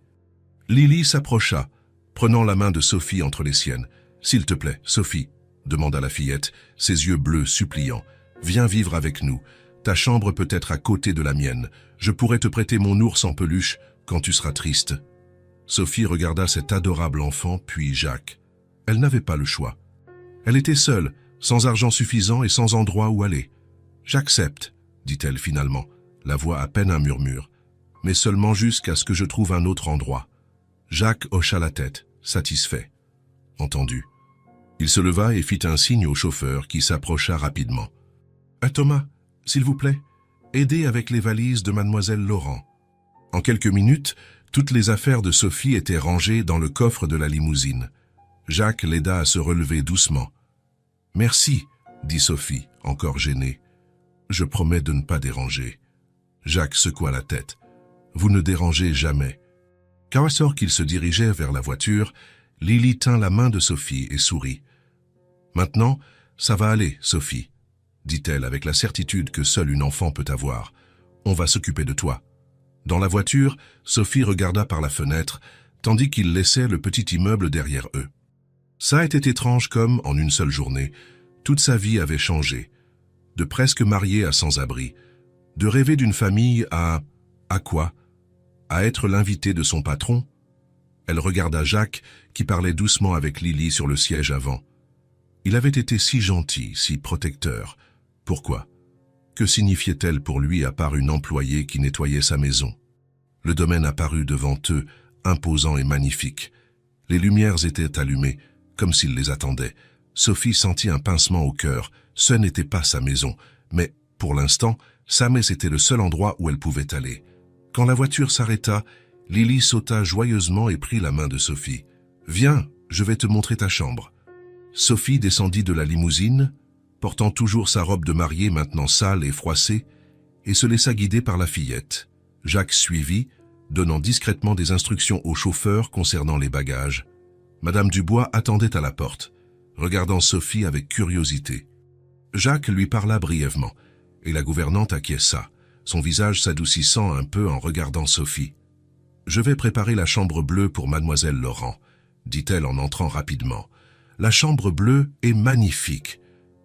Lily s'approcha, prenant la main de Sophie entre les siennes. « S'il te plaît, Sophie, » demanda la fillette, ses yeux bleus suppliants. « Viens vivre avec nous. Ta chambre peut être à côté de la mienne. Je pourrais te prêter mon ours en peluche quand tu seras triste. » Sophie regarda cet adorable enfant, puis Jacques. Elle n'avait pas le choix. Elle était seule, sans argent suffisant et sans endroit où aller. « J'accepte, » dit-elle finalement, la voix à peine un murmure, « mais seulement jusqu'à ce que je trouve un autre endroit. » Jacques hocha la tête, satisfait. « Entendu. » Il se leva et fit un signe au chauffeur qui s'approcha rapidement. « Thomas, s'il vous plaît, aidez avec les valises de mademoiselle Laurent. » En quelques minutes, toutes les affaires de Sophie étaient rangées dans le coffre de la limousine. Jacques l'aida à se relever doucement. « Merci, » dit Sophie, encore gênée. « Je promets de ne pas déranger. » Jacques secoua la tête. « Vous ne dérangez jamais. » Alors qu'il se dirigeait vers la voiture, Lily tint la main de Sophie et sourit. « Maintenant, ça va aller, Sophie, » dit-elle avec la certitude que seule une enfant peut avoir. « On va s'occuper de toi. » Dans la voiture, Sophie regarda par la fenêtre, tandis qu'ils laissaient le petit immeuble derrière eux. Ça était étrange comme, en une seule journée, toute sa vie avait changé. De presque mariée à sans-abri, de rêver d'une famille à quoi? À être l'invité de son patron? Elle regarda Jacques, qui parlait doucement avec Lily sur le siège avant. Il avait été si gentil, si protecteur. Pourquoi? Que signifiait-elle pour lui à part une employée qui nettoyait sa maison? Le domaine apparut devant eux, imposant et magnifique. Les lumières étaient allumées, comme s'il les attendait. Sophie sentit un pincement au cœur. Ce n'était pas sa maison, mais, pour l'instant, Samès était le seul endroit où elle pouvait aller. Quand la voiture s'arrêta, Lily sauta joyeusement et prit la main de Sophie. « Viens, je vais te montrer ta chambre. » Sophie descendit de la limousine, portant toujours sa robe de mariée maintenant sale et froissée, et se laissa guider par la fillette. Jacques suivit, donnant discrètement des instructions au chauffeur concernant les bagages. Madame Dubois attendait à la porte, regardant Sophie avec curiosité. Jacques lui parla brièvement, et la gouvernante acquiesça, son visage s'adoucissant un peu en regardant Sophie. « Je vais préparer la chambre bleue pour mademoiselle Laurent, » dit-elle en entrant rapidement. « La chambre bleue est magnifique !»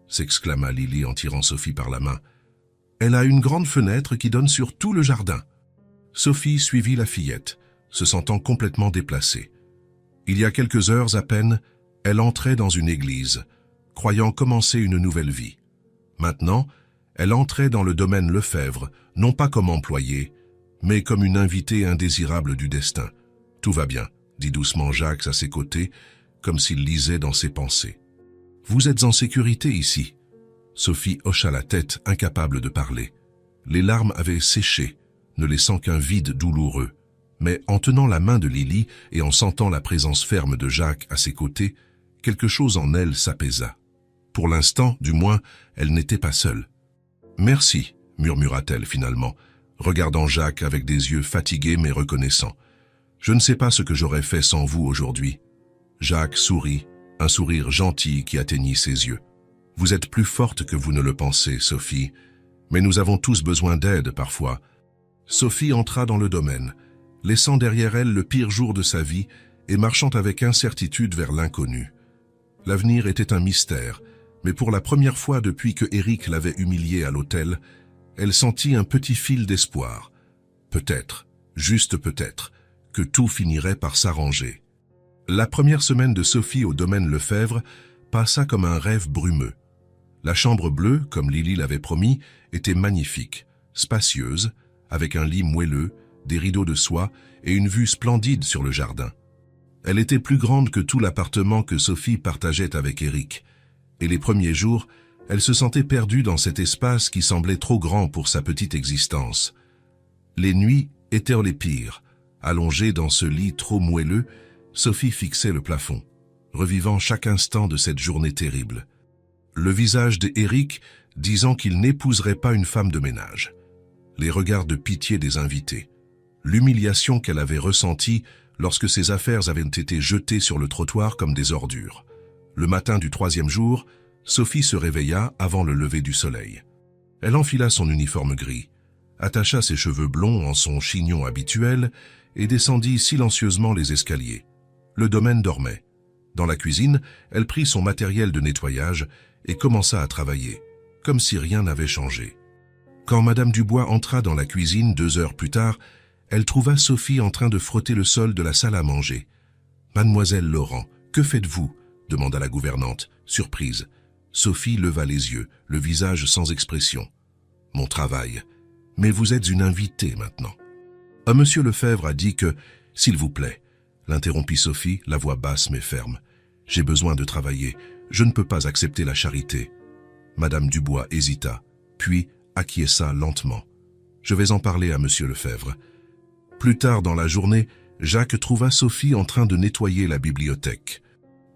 s'exclama Lily en tirant Sophie par la main. « Elle a une grande fenêtre qui donne sur tout le jardin. » Sophie suivit la fillette, se sentant complètement déplacée. Il y a quelques heures à peine, elle entrait dans une église, croyant commencer une nouvelle vie. Maintenant, elle entrait dans le domaine Lefebvre, non pas comme employée, mais comme une invitée indésirable du destin. « Tout va bien », dit doucement Jacques à ses côtés, comme s'il lisait dans ses pensées. « Vous êtes en sécurité ici ?» Sophie hocha la tête, incapable de parler. Les larmes avaient séché, ne laissant qu'un vide douloureux. Mais en tenant la main de Lily et en sentant la présence ferme de Jacques à ses côtés, quelque chose en elle s'apaisa. Pour l'instant, du moins, elle n'était pas seule. « Merci », murmura-t-elle finalement, regardant Jacques avec des yeux fatigués mais reconnaissants. « Je ne sais pas ce que j'aurais fait sans vous aujourd'hui. » Jacques sourit, un sourire gentil qui atteignit ses yeux. « Vous êtes plus forte que vous ne le pensez, Sophie. Mais nous avons tous besoin d'aide parfois. » Sophie entra dans le domaine, laissant derrière elle le pire jour de sa vie et marchant avec incertitude vers l'inconnu. L'avenir était un mystère, mais pour la première fois depuis que Eric l'avait humiliée à l'hôtel, elle sentit un petit fil d'espoir. Peut-être, juste peut-être, que tout finirait par s'arranger. La première semaine de Sophie au domaine Lefebvre passa comme un rêve brumeux. La chambre bleue, comme Lily l'avait promis, était magnifique, spacieuse, avec un lit moelleux, des rideaux de soie et une vue splendide sur le jardin. Elle était plus grande que tout l'appartement que Sophie partageait avec Eric, et les premiers jours, elle se sentait perdue dans cet espace qui semblait trop grand pour sa petite existence. Les nuits étaient les pires. Allongée dans ce lit trop moelleux, Sophie fixait le plafond, revivant chaque instant de cette journée terrible. Le visage d'Éric disant qu'il n'épouserait pas une femme de ménage. Les regards de pitié des invités. L'humiliation qu'elle avait ressentie lorsque ses affaires avaient été jetées sur le trottoir comme des ordures. Le matin du 3e jour, Sophie se réveilla avant le lever du soleil. Elle enfila son uniforme gris, attacha ses cheveux blonds en son chignon habituel et descendit silencieusement les escaliers. Le domaine dormait. Dans la cuisine, elle prit son matériel de nettoyage et commença à travailler, comme si rien n'avait changé. Quand Madame Dubois entra dans la cuisine 2 heures plus tard, elle trouva Sophie en train de frotter le sol de la salle à manger. « Mademoiselle Laurent, que faites-vous » demanda la gouvernante, surprise. Sophie leva les yeux, le visage sans expression. « Mon travail. Mais vous êtes une invitée maintenant. » « Monsieur Lefebvre a dit que, s'il vous plaît, » l'interrompit Sophie, la voix basse mais ferme. « J'ai besoin de travailler. Je ne peux pas accepter la charité. » Madame Dubois hésita, puis acquiesça lentement. « Je vais en parler à Monsieur Lefebvre. » Plus tard dans la journée, Jacques trouva Sophie en train de nettoyer la bibliothèque.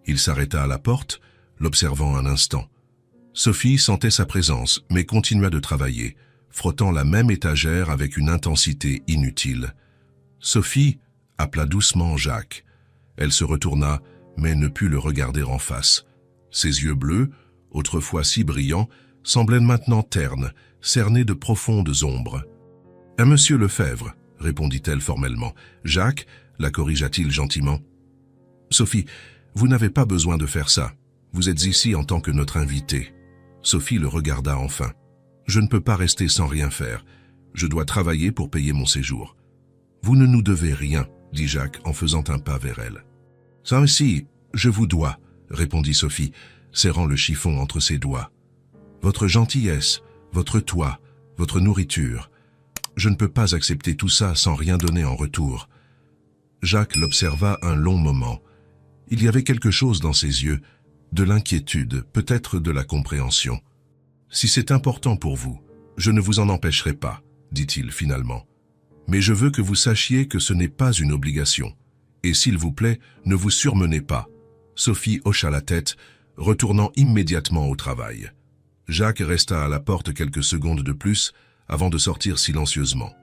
Il s'arrêta à la porte, l'observant un instant. Sophie sentait sa présence, mais continua de travailler, frottant la même étagère avec une intensité inutile. Sophie appela doucement Jacques. Elle se retourna, mais ne put le regarder en face. Ses yeux bleus, autrefois si brillants, semblaient maintenant ternes, cernés de profondes ombres. « À Monsieur Lefebvre » répondit-elle formellement. « Jacques » la corrigea-t-il gentiment. « Sophie, vous n'avez pas besoin de faire ça. Vous êtes ici en tant que notre invitée. » Sophie le regarda enfin. « Je ne peux pas rester sans rien faire. Je dois travailler pour payer mon séjour. »« Vous ne nous devez rien, » dit Jacques en faisant un pas vers elle. « Ça aussi, je vous dois, » répondit Sophie, serrant le chiffon entre ses doigts. « Votre gentillesse, votre toit, votre nourriture. Je ne peux pas accepter tout ça sans rien donner en retour. » Jacques l'observa un long moment. Il y avait quelque chose dans ses yeux, de l'inquiétude, peut-être de la compréhension. « Si c'est important pour vous, je ne vous en empêcherai pas, » dit-il finalement. « Mais je veux que vous sachiez que ce n'est pas une obligation. Et s'il vous plaît, ne vous surmenez pas. » Sophie hocha la tête, retournant immédiatement au travail. Jacques resta à la porte quelques secondes de plus avant de sortir silencieusement.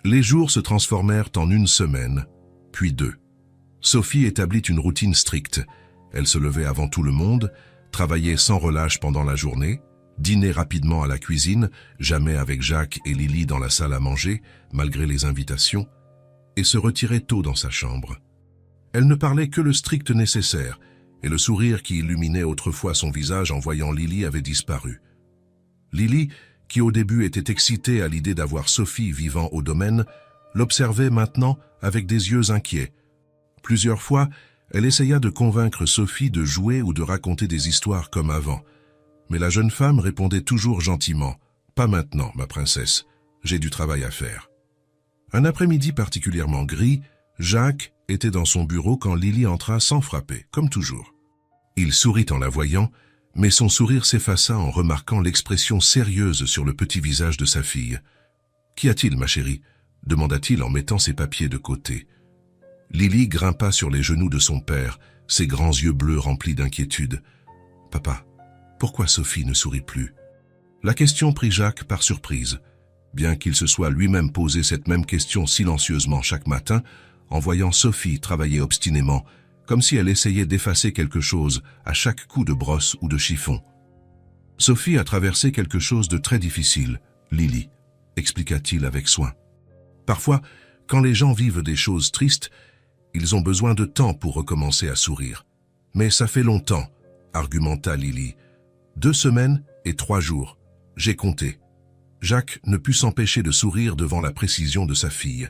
Les jours se transformèrent en 1 semaine, puis 2. Sophie établit une routine stricte. Elle se levait avant tout le monde, travaillait sans relâche pendant la journée, dînait rapidement à la cuisine, jamais avec Jacques et Lily dans la salle à manger, malgré les invitations, et se retirait tôt dans sa chambre. Elle ne parlait que le strict nécessaire, et le sourire qui illuminait autrefois son visage en voyant Lily avait disparu. Lily, qui au début était excitée à l'idée d'avoir Sophie vivant au domaine, l'observait maintenant avec des yeux inquiets. Plusieurs fois, elle essaya de convaincre Sophie de jouer ou de raconter des histoires comme avant. Mais la jeune femme répondait toujours gentiment « Pas maintenant, ma princesse, j'ai du travail à faire. » Un après-midi particulièrement gris, Jacques était dans son bureau quand Lily entra sans frapper, comme toujours. Il sourit en la voyant, mais son sourire s'effaça en remarquant l'expression sérieuse sur le petit visage de sa fille. « Qu'y a-t-il, ma chérie ?» demanda-t-il en mettant ses papiers de côté. Lily grimpa sur les genoux de son père, ses grands yeux bleus remplis d'inquiétude. « Papa, pourquoi Sophie ne sourit plus ?» La question prit Jacques par surprise, bien qu'il se soit lui-même posé cette même question silencieusement chaque matin, en voyant Sophie travailler obstinément, comme si elle essayait d'effacer quelque chose à chaque coup de brosse ou de chiffon. Sophie a traversé quelque chose de très difficile, Lily, expliqua-t-il avec soin. Parfois, quand les gens vivent des choses tristes, ils ont besoin de temps pour recommencer à sourire. Mais ça fait longtemps, argumenta Lily. 2 semaines et 3 jours. J'ai compté. Jacques ne put s'empêcher de sourire devant la précision de sa fille.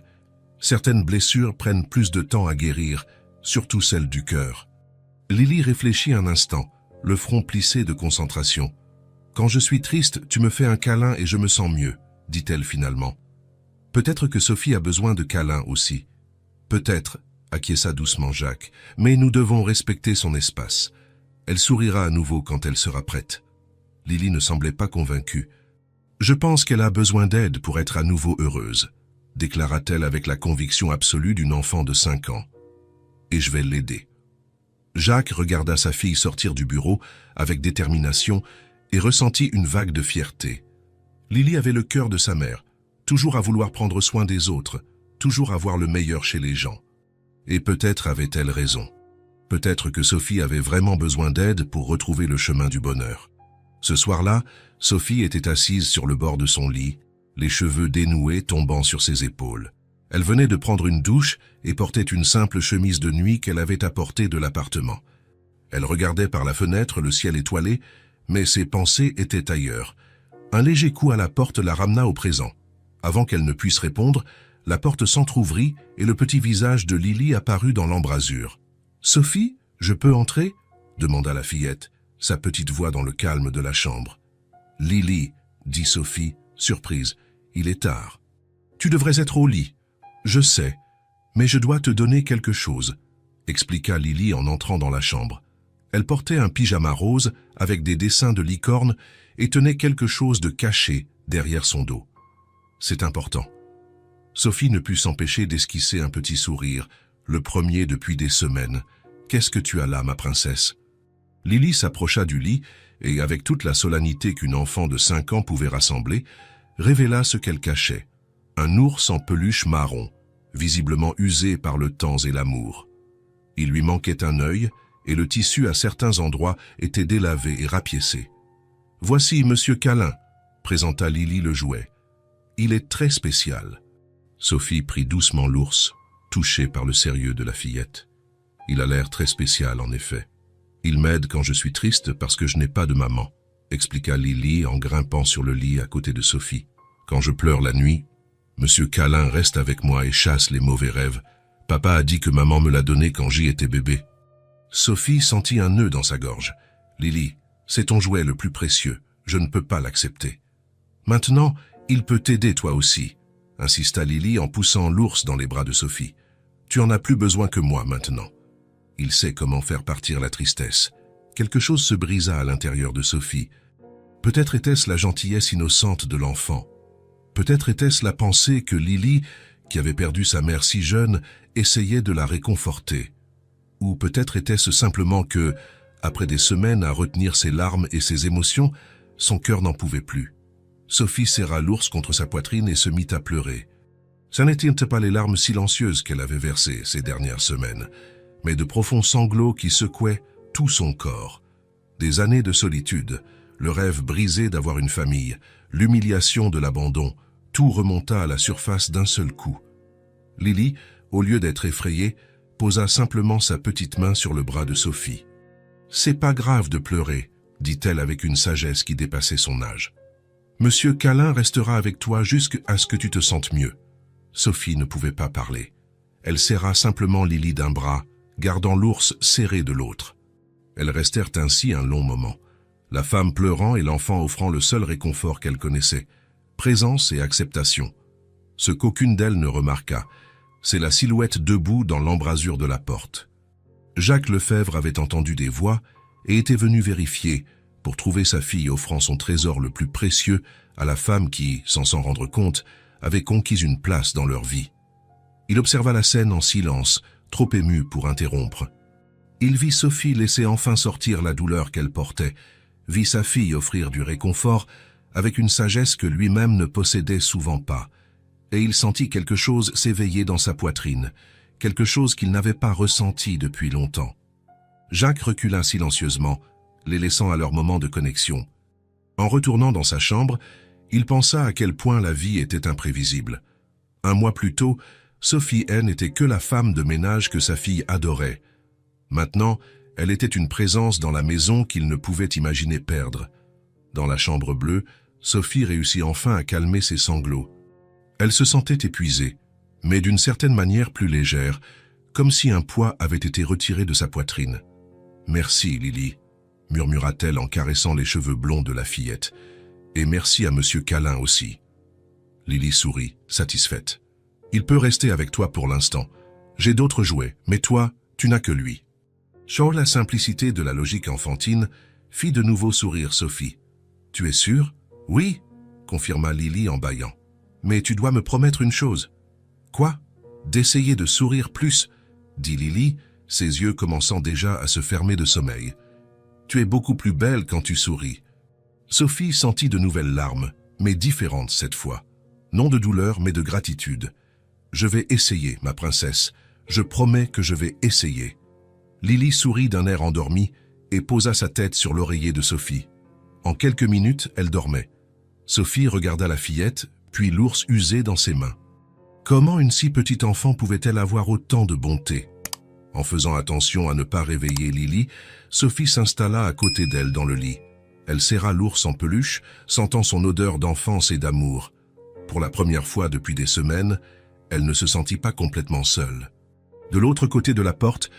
Certaines blessures prennent plus de temps à guérir, surtout celles du cœur. Lily réfléchit un instant, le front plissé de concentration. « Quand je suis triste, tu me fais un câlin et je me sens mieux », dit-elle finalement. Peut-être que Sophie a besoin de câlins aussi. Peut-être, acquiesça doucement Jacques, mais nous devons respecter son espace. Elle sourira à nouveau quand elle sera prête. Lily ne semblait pas convaincue. « Je pense qu'elle a besoin d'aide pour être à nouveau heureuse », déclara-t-elle avec la conviction absolue d'une enfant de 5 ans. « Et je vais l'aider. » Jacques regarda sa fille sortir du bureau avec détermination et ressentit une vague de fierté. Lily avait le cœur de sa mère, toujours à vouloir prendre soin des autres, toujours à voir le meilleur chez les gens. Et peut-être avait-elle raison. Peut-être que Sophie avait vraiment besoin d'aide pour retrouver le chemin du bonheur. Ce soir-là, Sophie était assise sur le bord de son lit, les cheveux dénoués tombant sur ses épaules. Elle venait de prendre une douche et portait une simple chemise de nuit qu'elle avait apportée de l'appartement. Elle regardait par la fenêtre le ciel étoilé, mais ses pensées étaient ailleurs. Un léger coup à la porte la ramena au présent. Avant qu'elle ne puisse répondre, la porte s'entr'ouvrit et le petit visage de Lily apparut dans l'embrasure. « Sophie, je peux entrer ?» demanda la fillette, sa petite voix dans le calme de la chambre. « Lily, » dit Sophie, surprise, « il est tard. Tu devrais être au lit. Je sais, mais je dois te donner quelque chose, » expliqua Lily en entrant dans la chambre. Elle portait un pyjama rose avec des dessins de licorne et tenait quelque chose de caché derrière son dos. « C'est important. » Sophie ne put s'empêcher d'esquisser un petit sourire, le premier depuis des semaines. « Qu'est-ce que tu as là, ma princesse ?» Lily s'approcha du lit et, avec toute la solennité qu'une enfant de 5 ans pouvait rassembler, révéla ce qu'elle cachait. Un ours en peluche marron, visiblement usé par le temps et l'amour. Il lui manquait un œil et le tissu à certains endroits était délavé et rapiécé. « Voici Monsieur Câlin », présenta Lily le jouet. « Il est très spécial. » Sophie prit doucement l'ours, touchée par le sérieux de la fillette. « Il a l'air très spécial, en effet. Il m'aide quand je suis triste parce que je n'ai pas de maman, » expliqua Lily en grimpant sur le lit à côté de Sophie. « Quand je pleure la nuit, Monsieur Câlin reste avec moi et chasse les mauvais rêves. Papa a dit que maman me l'a donné quand j'y étais bébé. » Sophie sentit un nœud dans sa gorge. « Lily, c'est ton jouet le plus précieux. Je ne peux pas l'accepter. »« Maintenant, il peut t'aider toi aussi, » insista Lily en poussant l'ours dans les bras de Sophie. « Tu en as plus besoin que moi maintenant. » Il sait comment faire partir la tristesse. Quelque chose se brisa à l'intérieur de Sophie. Peut-être était-ce la gentillesse innocente de l'enfant. Peut-être était-ce la pensée que Lily, qui avait perdu sa mère si jeune, essayait de la réconforter. Ou peut-être était-ce simplement que, après des semaines à retenir ses larmes et ses émotions, son cœur n'en pouvait plus. Sophie serra l'ours contre sa poitrine et se mit à pleurer. Ce n'étaient pas les larmes silencieuses qu'elle avait versées ces dernières semaines, mais de profonds sanglots qui secouaient tout son corps. Des années de solitude, le rêve brisé d'avoir une famille, l'humiliation de l'abandon, tout remonta à la surface d'un seul coup. Lily, au lieu d'être effrayée, posa simplement sa petite main sur le bras de Sophie. « C'est pas grave de pleurer, » dit-elle avec une sagesse qui dépassait son âge. « Monsieur Câlin restera avec toi jusqu'à ce que tu te sentes mieux. » Sophie ne pouvait pas parler. Elle serra simplement Lily d'un bras, gardant l'ours serré de l'autre. Elles restèrent ainsi un long moment, la femme pleurant et l'enfant offrant le seul réconfort qu'elle connaissait, présence et acceptation. Ce qu'aucune d'elles ne remarqua, c'est la silhouette debout dans l'embrasure de la porte. Jacques Lefebvre avait entendu des voix et était venu vérifier pour trouver sa fille offrant son trésor le plus précieux à la femme qui, sans s'en rendre compte, avait conquis une place dans leur vie. Il observa la scène en silence, trop ému pour interrompre. Il vit Sophie laisser enfin sortir la douleur qu'elle portait, vit sa fille offrir du réconfort avec une sagesse que lui-même ne possédait souvent pas, et il sentit quelque chose s'éveiller dans sa poitrine, quelque chose qu'il n'avait pas ressenti depuis longtemps. Jacques recula silencieusement, les laissant à leur moment de connexion. En retournant dans sa chambre, il pensa à quel point la vie était imprévisible. Un mois plus tôt, Sophie N n'était que la femme de ménage que sa fille adorait. Maintenant, elle était une présence dans la maison qu'il ne pouvait imaginer perdre. Dans la chambre bleue, Sophie réussit enfin à calmer ses sanglots. Elle se sentait épuisée, mais d'une certaine manière plus légère, comme si un poids avait été retiré de sa poitrine. « Merci, Lily », murmura-t-elle en caressant les cheveux blonds de la fillette. « Et merci à Monsieur Câlin aussi. » Lily sourit, satisfaite. « Il peut rester avec toi pour l'instant. J'ai d'autres jouets, mais toi, tu n'as que lui. » Sur la simplicité de la logique enfantine fit de nouveau sourire Sophie. « Tu es sûre ?»« Oui, » confirma Lily en bâillant. « Mais tu dois me promettre une chose. »« Quoi ?»« D'essayer de sourire plus, » dit Lily, ses yeux commençant déjà à se fermer de sommeil. « Tu es beaucoup plus belle quand tu souris. » Sophie sentit de nouvelles larmes, mais différentes cette fois. Non de douleur, mais de gratitude. « Je vais essayer, ma princesse. Je promets que je vais essayer. » Lily sourit d'un air endormi et posa sa tête sur l'oreiller de Sophie. En quelques minutes, elle dormait. Sophie regarda la fillette, puis l'ours usé dans ses mains. Comment une si petite enfant pouvait-elle avoir autant de bonté? En faisant attention à ne pas réveiller Lily, Sophie s'installa à côté d'elle dans le lit. Elle serra l'ours en peluche, sentant son odeur d'enfance et d'amour. Pour la première fois depuis des semaines, elle ne se sentit pas complètement seule. De l'autre côté de la porte,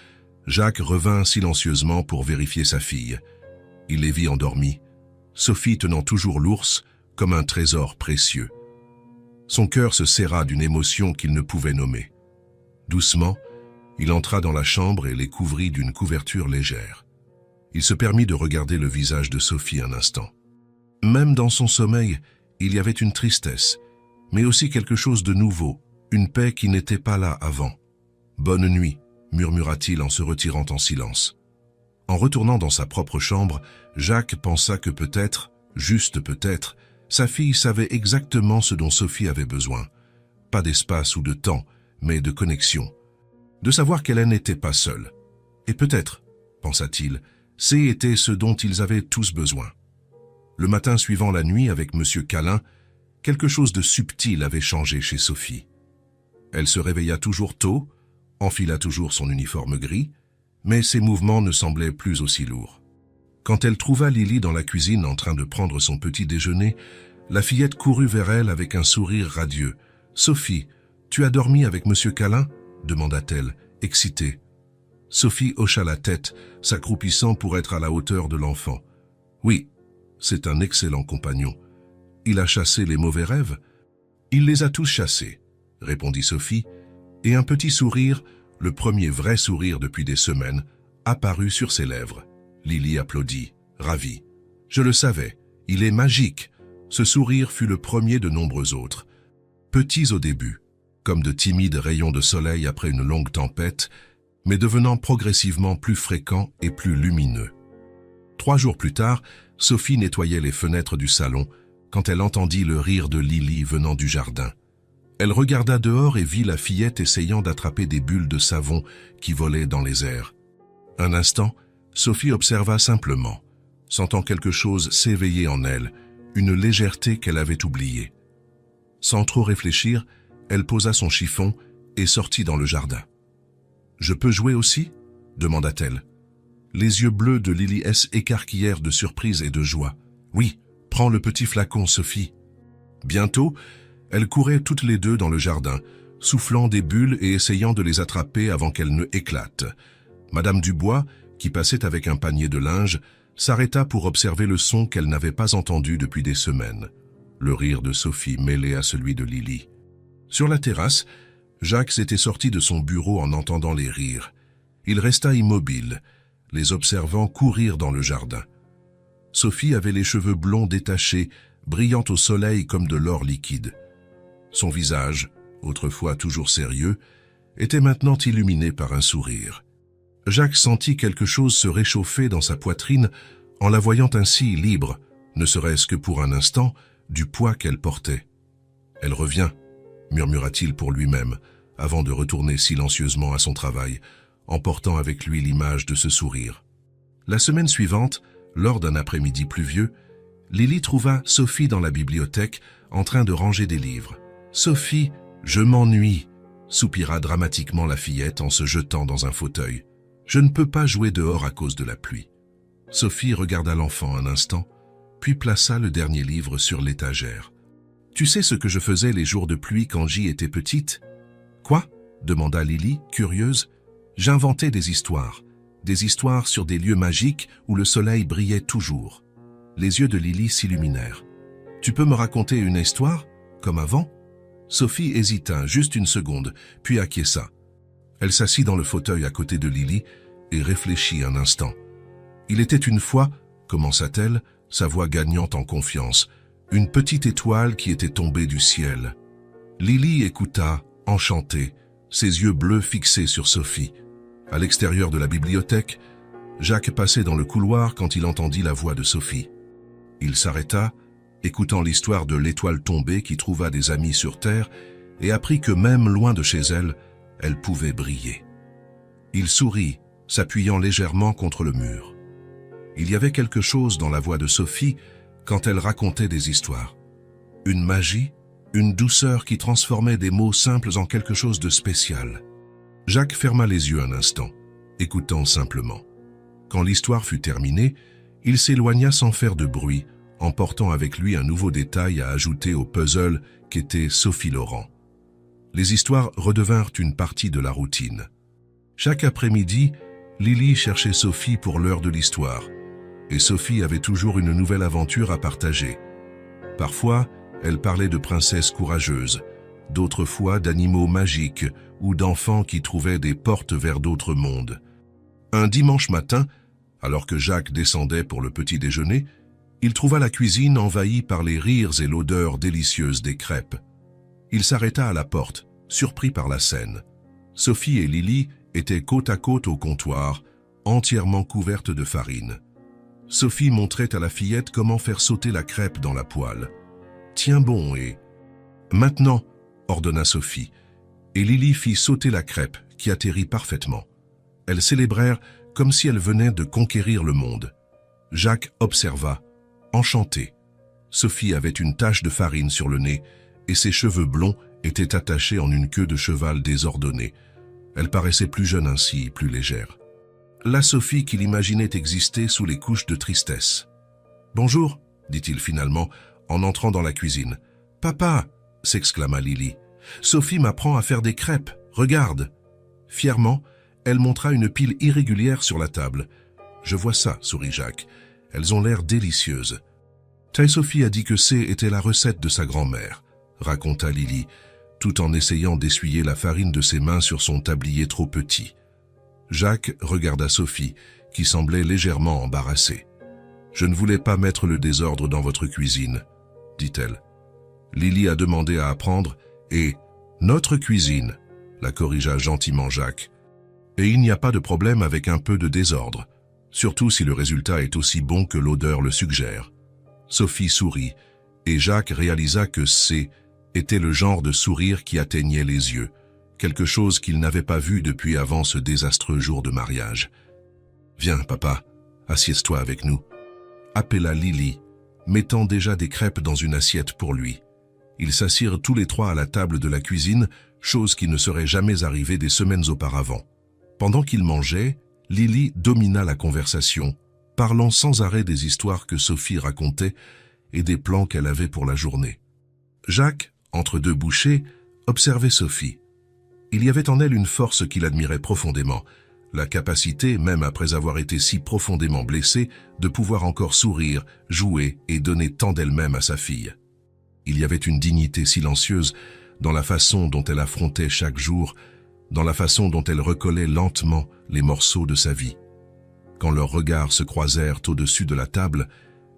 Jacques revint silencieusement pour vérifier sa fille. Il les vit endormis, Sophie tenant toujours l'ours comme un trésor précieux. Son cœur se serra d'une émotion qu'il ne pouvait nommer. Doucement, il entra dans la chambre et les couvrit d'une couverture légère. Il se permit de regarder le visage de Sophie un instant. Même dans son sommeil, il y avait une tristesse, mais aussi quelque chose de nouveau, une paix qui n'était pas là avant. « Bonne nuit », murmura-t-il en se retirant en silence. En retournant dans sa propre chambre, Jacques pensa que peut-être, juste peut-être, sa fille savait exactement ce dont Sophie avait besoin. Pas d'espace ou de temps, mais de connexion. De savoir qu'elle n'était pas seule. Et peut-être, pensa-t-il, c'était ce dont ils avaient tous besoin. Le matin suivant la nuit avec Monsieur Câlin, quelque chose de subtil avait changé chez Sophie. Elle se réveilla toujours tôt, enfila toujours son uniforme gris, mais ses mouvements ne semblaient plus aussi lourds. Quand elle trouva Lily dans la cuisine en train de prendre son petit déjeuner, la fillette courut vers elle avec un sourire radieux. « Sophie, tu as dormi avec Monsieur Câlin ?» demanda-t-elle, excitée. Sophie hocha la tête, s'accroupissant pour être à la hauteur de l'enfant. « Oui, c'est un excellent compagnon. Il a chassé les mauvais rêves ?»« Il les a tous chassés, » répondit Sophie, et un petit sourire, le premier vrai sourire depuis des semaines, apparut sur ses lèvres. Lily applaudit, ravie. « Je le savais, il est magique !» Ce sourire fut le premier de nombreux autres. Petits au début, comme de timides rayons de soleil après une longue tempête, mais devenant progressivement plus fréquents et plus lumineux. 3 jours plus tard, Sophie nettoyait les fenêtres du salon quand elle entendit le rire de Lily venant du jardin. Elle regarda dehors et vit la fillette essayant d'attraper des bulles de savon qui volaient dans les airs. Un instant, Sophie observa simplement, sentant quelque chose s'éveiller en elle, une légèreté qu'elle avait oubliée. Sans trop réfléchir, elle posa son chiffon et sortit dans le jardin. « Je peux jouer aussi ?» demanda-t-elle. Les yeux bleus de Lily S. écarquillèrent de surprise et de joie. « Oui, prends le petit flacon, Sophie. » Bientôt, elles couraient toutes les deux dans le jardin, soufflant des bulles et essayant de les attraper avant qu'elles ne éclatent. Madame Dubois, qui passait avec un panier de linge, s'arrêta pour observer le son qu'elle n'avait pas entendu depuis des semaines. Le rire de Sophie mêlé à celui de Lily. Sur la terrasse, Jacques s'était sorti de son bureau en entendant les rires. Il resta immobile, les observant courir dans le jardin. Sophie avait les cheveux blonds détachés, brillant au soleil comme de l'or liquide. Son visage, autrefois toujours sérieux, était maintenant illuminé par un sourire. Jacques sentit quelque chose se réchauffer dans sa poitrine en la voyant ainsi libre, ne serait-ce que pour un instant, du poids qu'elle portait. « Elle revient », murmura-t-il pour lui-même, avant de retourner silencieusement à son travail, emportant avec lui l'image de ce sourire. La semaine suivante, lors d'un après-midi pluvieux, Lily trouva Sophie dans la bibliothèque, en train de ranger des livres. « Sophie, je m'ennuie », soupira dramatiquement la fillette en se jetant dans un fauteuil. « Je ne peux pas jouer dehors à cause de la pluie. » Sophie regarda l'enfant un instant, puis plaça le dernier livre sur l'étagère. « Tu sais ce que je faisais les jours de pluie quand j'y étais petite ?»« Quoi ?» demanda Lily, curieuse. « J'inventais des histoires sur des lieux magiques où le soleil brillait toujours. » Les yeux de Lily s'illuminèrent. « Tu peux me raconter une histoire, comme avant ?» Sophie hésita juste une seconde, puis acquiesça. Elle s'assit dans le fauteuil à côté de Lily et réfléchit un instant. « Il était une fois, commença-t-elle, sa voix gagnante en confiance, une petite étoile qui était tombée du ciel. » Lily écouta, enchantée, ses yeux bleus fixés sur Sophie. À l'extérieur de la bibliothèque, Jacques passait dans le couloir quand il entendit la voix de Sophie. Il s'arrêta, écoutant l'histoire de l'étoile tombée qui trouva des amis sur Terre et apprit que même loin de chez elle, elle pouvait briller. Il sourit, s'appuyant légèrement contre le mur. Il y avait quelque chose dans la voix de Sophie quand elle racontait des histoires. Une magie, une douceur qui transformait des mots simples en quelque chose de spécial. Jacques ferma les yeux un instant, écoutant simplement. Quand l'histoire fut terminée, il s'éloigna sans faire de bruit, emportant avec lui un nouveau détail à ajouter au puzzle qu'était Sophie Laurent. Les histoires redevinrent une partie de la routine. Chaque après-midi, Lily cherchait Sophie pour l'heure de l'histoire, et Sophie avait toujours une nouvelle aventure à partager. Parfois, elle parlait de princesses courageuses, d'autres fois d'animaux magiques ou d'enfants qui trouvaient des portes vers d'autres mondes. Un dimanche matin, alors que Jacques descendait pour le petit déjeuner, il trouva la cuisine envahie par les rires et l'odeur délicieuse des crêpes. Il s'arrêta à la porte, surpris par la scène. Sophie et Lily étaient côte à côte au comptoir, entièrement couvertes de farine. Sophie montrait à la fillette comment faire sauter la crêpe dans la poêle. « Tiens bon et... »« Maintenant !» ordonna Sophie, et Lily fit sauter la crêpe qui atterrit parfaitement. Elles célébrèrent comme si elles venaient de conquérir le monde. Jacques observa, enchanté. Sophie avait une tache de farine sur le nez et ses cheveux blonds étaient attachés en une queue de cheval désordonnée. Elle paraissait plus jeune ainsi, plus légère. La Sophie qu'il imaginait exister sous les couches de tristesse. « Bonjour » dit-il finalement en entrant dans la cuisine. « Papa » s'exclama Lily. « Sophie m'apprend à faire des crêpes, regarde !» Fièrement, elle montra une pile irrégulière sur la table. « Je vois ça » sourit Jacques. « Elles ont l'air délicieuses. » « Ta Sophie a dit que était la recette de sa grand-mère » raconta Lily, tout en essayant d'essuyer la farine de ses mains sur son tablier trop petit. Jacques regarda Sophie, qui semblait légèrement embarrassée. « Je ne voulais pas mettre le désordre dans votre cuisine » dit-elle. Lily a demandé à apprendre et « notre cuisine » la corrigea gentiment Jacques. Et il n'y a pas de problème avec un peu de désordre, surtout si le résultat est aussi bon que l'odeur le suggère. Sophie sourit, et Jacques réalisa que était le genre de sourire qui atteignait les yeux, quelque chose qu'il n'avait pas vu depuis avant ce désastreux jour de mariage. « Viens, papa, assieds-toi avec nous » appela Lily, mettant déjà des crêpes dans une assiette pour lui. Ils s'assirent tous les trois à la table de la cuisine, chose qui ne serait jamais arrivée des semaines auparavant. Pendant qu'ils mangeaient, Lily domina la conversation, parlant sans arrêt des histoires que Sophie racontait et des plans qu'elle avait pour la journée. Jacques, entre deux bouchées, observait Sophie. Il y avait en elle une force qu'il admirait profondément, la capacité, même après avoir été si profondément blessée, de pouvoir encore sourire, jouer et donner tant d'elle-même à sa fille. Il y avait une dignité silencieuse dans la façon dont elle affrontait chaque jour, dans la façon dont elle recollait lentement les morceaux de sa vie. Quand leurs regards se croisèrent au-dessus de la table,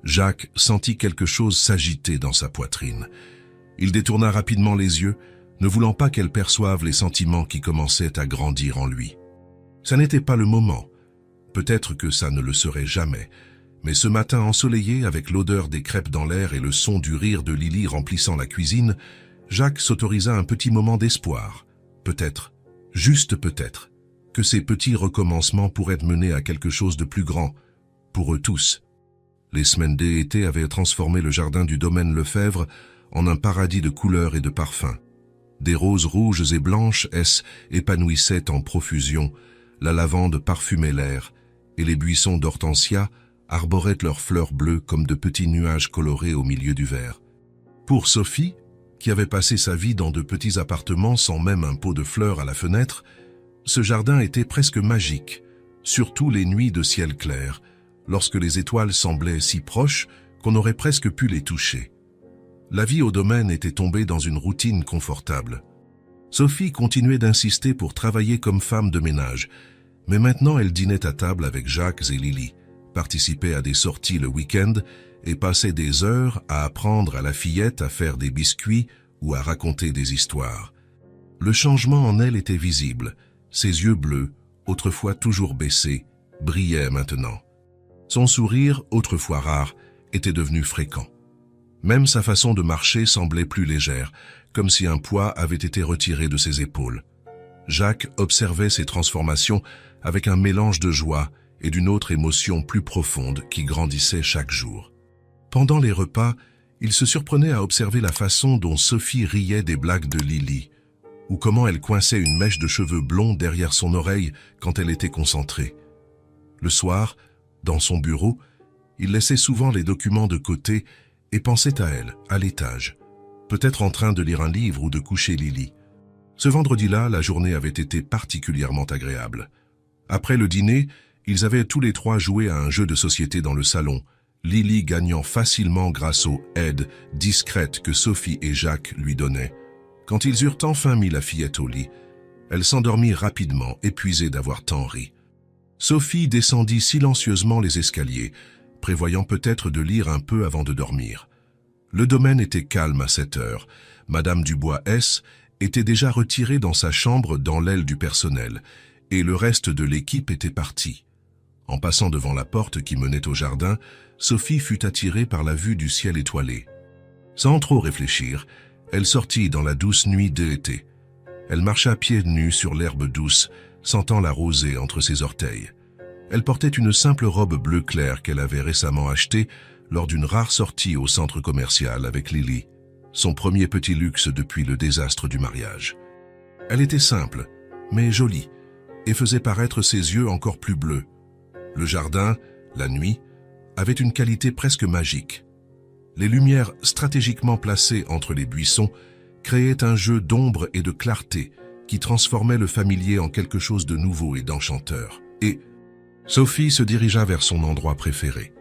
Jacques sentit quelque chose s'agiter dans sa poitrine. Il détourna rapidement les yeux, ne voulant pas qu'elle perçoive les sentiments qui commençaient à grandir en lui. Ça n'était pas le moment. Peut-être que ça ne le serait jamais. Mais ce matin ensoleillé, avec l'odeur des crêpes dans l'air et le son du rire de Lily remplissant la cuisine, Jacques s'autorisa un petit moment d'espoir. Peut-être, juste peut-être, que ces petits recommencements pourraient mener à quelque chose de plus grand, pour eux tous. Les semaines d'été avaient transformé le jardin du domaine Lefebvre en un paradis de couleurs et de parfums. Des roses rouges et blanches épanouissaient en profusion, la lavande parfumait l'air, et les buissons d'hortensia arboraient leurs fleurs bleues comme de petits nuages colorés au milieu du vert. Pour Sophie, qui avait passé sa vie dans de petits appartements sans même un pot de fleurs à la fenêtre, ce jardin était presque magique, surtout les nuits de ciel clair, lorsque les étoiles semblaient si proches qu'on aurait presque pu les toucher. La vie au domaine était tombée dans une routine confortable. Sophie continuait d'insister pour travailler comme femme de ménage, mais maintenant elle dînait à table avec Jacques et Lily, participait à des sorties le week-end et passait des heures à apprendre à la fillette à faire des biscuits ou à raconter des histoires. Le changement en elle était visible. Ses yeux bleus, autrefois toujours baissés, brillaient maintenant. Son sourire, autrefois rare, était devenu fréquent. Même sa façon de marcher semblait plus légère, comme si un poids avait été retiré de ses épaules. Jacques observait ces transformations avec un mélange de joie et d'une autre émotion plus profonde qui grandissait chaque jour. Pendant les repas, il se surprenait à observer la façon dont Sophie riait des blagues de Lily, ou comment elle coinçait une mèche de cheveux blonds derrière son oreille quand elle était concentrée. Le soir, dans son bureau, il laissait souvent les documents de côté et pensait à elle, à l'étage, peut-être en train de lire un livre ou de coucher Lily. Ce vendredi-là, la journée avait été particulièrement agréable. Après le dîner, ils avaient tous les trois joué à un jeu de société dans le salon, Lily gagnant facilement grâce aux aides discrètes que Sophie et Jacques lui donnaient. Quand ils eurent enfin mis la fillette au lit, elle s'endormit rapidement, épuisée d'avoir tant ri. Sophie descendit silencieusement les escaliers, prévoyant peut-être de lire un peu avant de dormir. Le domaine était calme à cette heure. Madame Dubois-S était déjà retirée dans sa chambre dans l'aile du personnel, et le reste de l'équipe était parti. En passant devant la porte qui menait au jardin, Sophie fut attirée par la vue du ciel étoilé. Sans trop réfléchir, elle sortit dans la douce nuit d'été. Elle marcha pieds nus sur l'herbe douce, sentant la rosée entre ses orteils. Elle portait une simple robe bleu clair qu'elle avait récemment achetée lors d'une rare sortie au centre commercial avec Lily, son premier petit luxe depuis le désastre du mariage. Elle était simple, mais jolie, et faisait paraître ses yeux encore plus bleus. Le jardin, la nuit, avait une qualité presque magique. Les lumières stratégiquement placées entre les buissons créaient un jeu d'ombre et de clarté qui transformait le familier en quelque chose de nouveau et d'enchanteur. Et Sophie se dirigea vers son endroit préféré.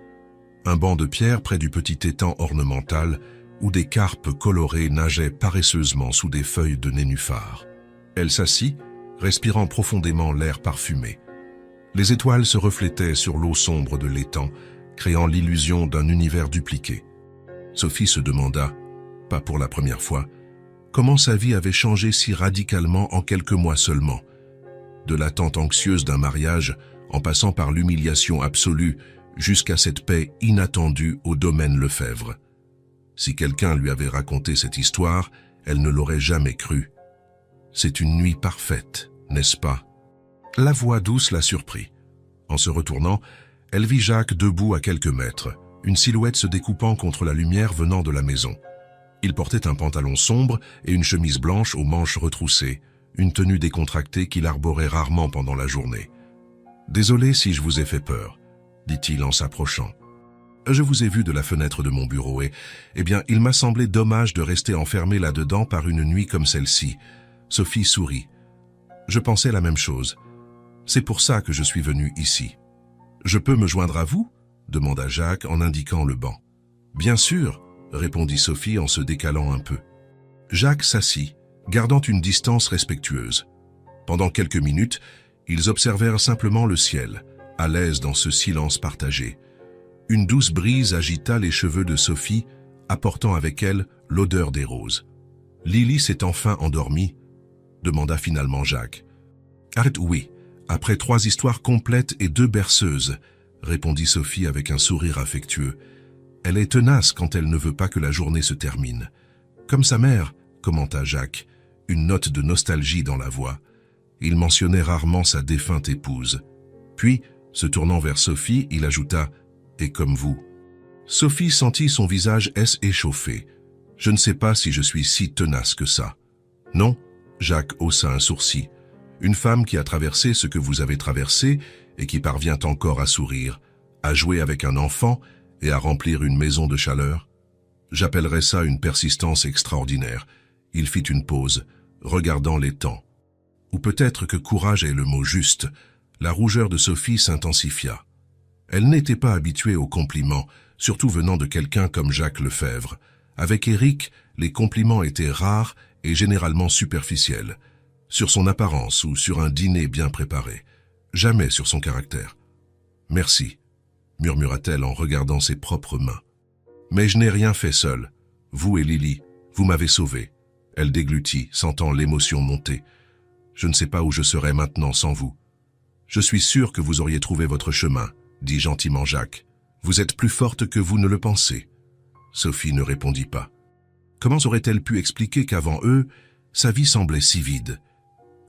Un banc de pierre près du petit étang ornemental où des carpes colorées nageaient paresseusement sous des feuilles de nénuphar. Elle s'assit, respirant profondément l'air parfumé. Les étoiles se reflétaient sur l'eau sombre de l'étang, créant l'illusion d'un univers dupliqué. Sophie se demanda, pas pour la première fois, comment sa vie avait changé si radicalement en quelques mois seulement. De l'attente anxieuse d'un mariage, en passant par l'humiliation absolue, jusqu'à cette paix inattendue au domaine Lefebvre. Si quelqu'un lui avait raconté cette histoire, elle ne l'aurait jamais cru. C'est une nuit parfaite, n'est-ce pas? La voix douce la surprit. En se retournant, elle vit Jacques debout à quelques mètres, une silhouette se découpant contre la lumière venant de la maison. Il portait un pantalon sombre et une chemise blanche aux manches retroussées, une tenue décontractée qu'il arborait rarement pendant la journée. « Désolé si je vous ai fait peur », dit-il en s'approchant. « Je vous ai vu de la fenêtre de mon bureau et, il m'a semblé dommage de rester enfermé là-dedans par une nuit comme celle-ci. » Sophie sourit. « Je pensais la même chose. C'est pour ça que je suis venu ici. »« Je peux me joindre à vous ?» demanda Jacques en indiquant le banc. « Bien sûr », répondit Sophie en se décalant un peu. Jacques s'assit, gardant une distance respectueuse. Pendant quelques minutes, ils observèrent simplement le ciel, à l'aise dans ce silence partagé. Une douce brise agita les cheveux de Sophie, apportant avec elle l'odeur des roses. « Lily s'est enfin endormie ?» demanda finalement Jacques. « Arrête, oui, après 3 histoires complètes et 2 berceuses, » répondit Sophie avec un sourire affectueux. « Elle est tenace quand elle ne veut pas que la journée se termine. »« Comme sa mère, » commenta Jacques, une note de nostalgie dans la voix. Il mentionnait rarement sa défunte épouse. Puis, se tournant vers Sophie, il ajouta « Et comme vous ». Sophie sentit son visage échauffé. « Je ne sais pas si je suis si tenace que ça. »« Non », Jacques haussa un sourcil. « Une femme qui a traversé ce que vous avez traversé et qui parvient encore à sourire, à jouer avec un enfant et à remplir une maison de chaleur. J'appellerais ça une persistance extraordinaire. » Il fit une pause, regardant les temps. Ou peut-être que courage est le mot juste. La rougeur de Sophie s'intensifia. Elle n'était pas habituée aux compliments, surtout venant de quelqu'un comme Jacques Lefebvre. Avec Éric, les compliments étaient rares et généralement superficiels, sur son apparence ou sur un dîner bien préparé, jamais sur son caractère. « Merci », murmura-t-elle en regardant ses propres mains. « Mais je n'ai rien fait seule. Vous et Lily, vous m'avez sauvée. » Elle déglutit, sentant l'émotion monter. « Je ne sais pas où je serais maintenant sans vous. »« Je suis sûr que vous auriez trouvé votre chemin, » dit gentiment Jacques. « Vous êtes plus forte que vous ne le pensez. » Sophie ne répondit pas. Comment aurait-elle pu expliquer qu'avant eux, sa vie semblait si vide,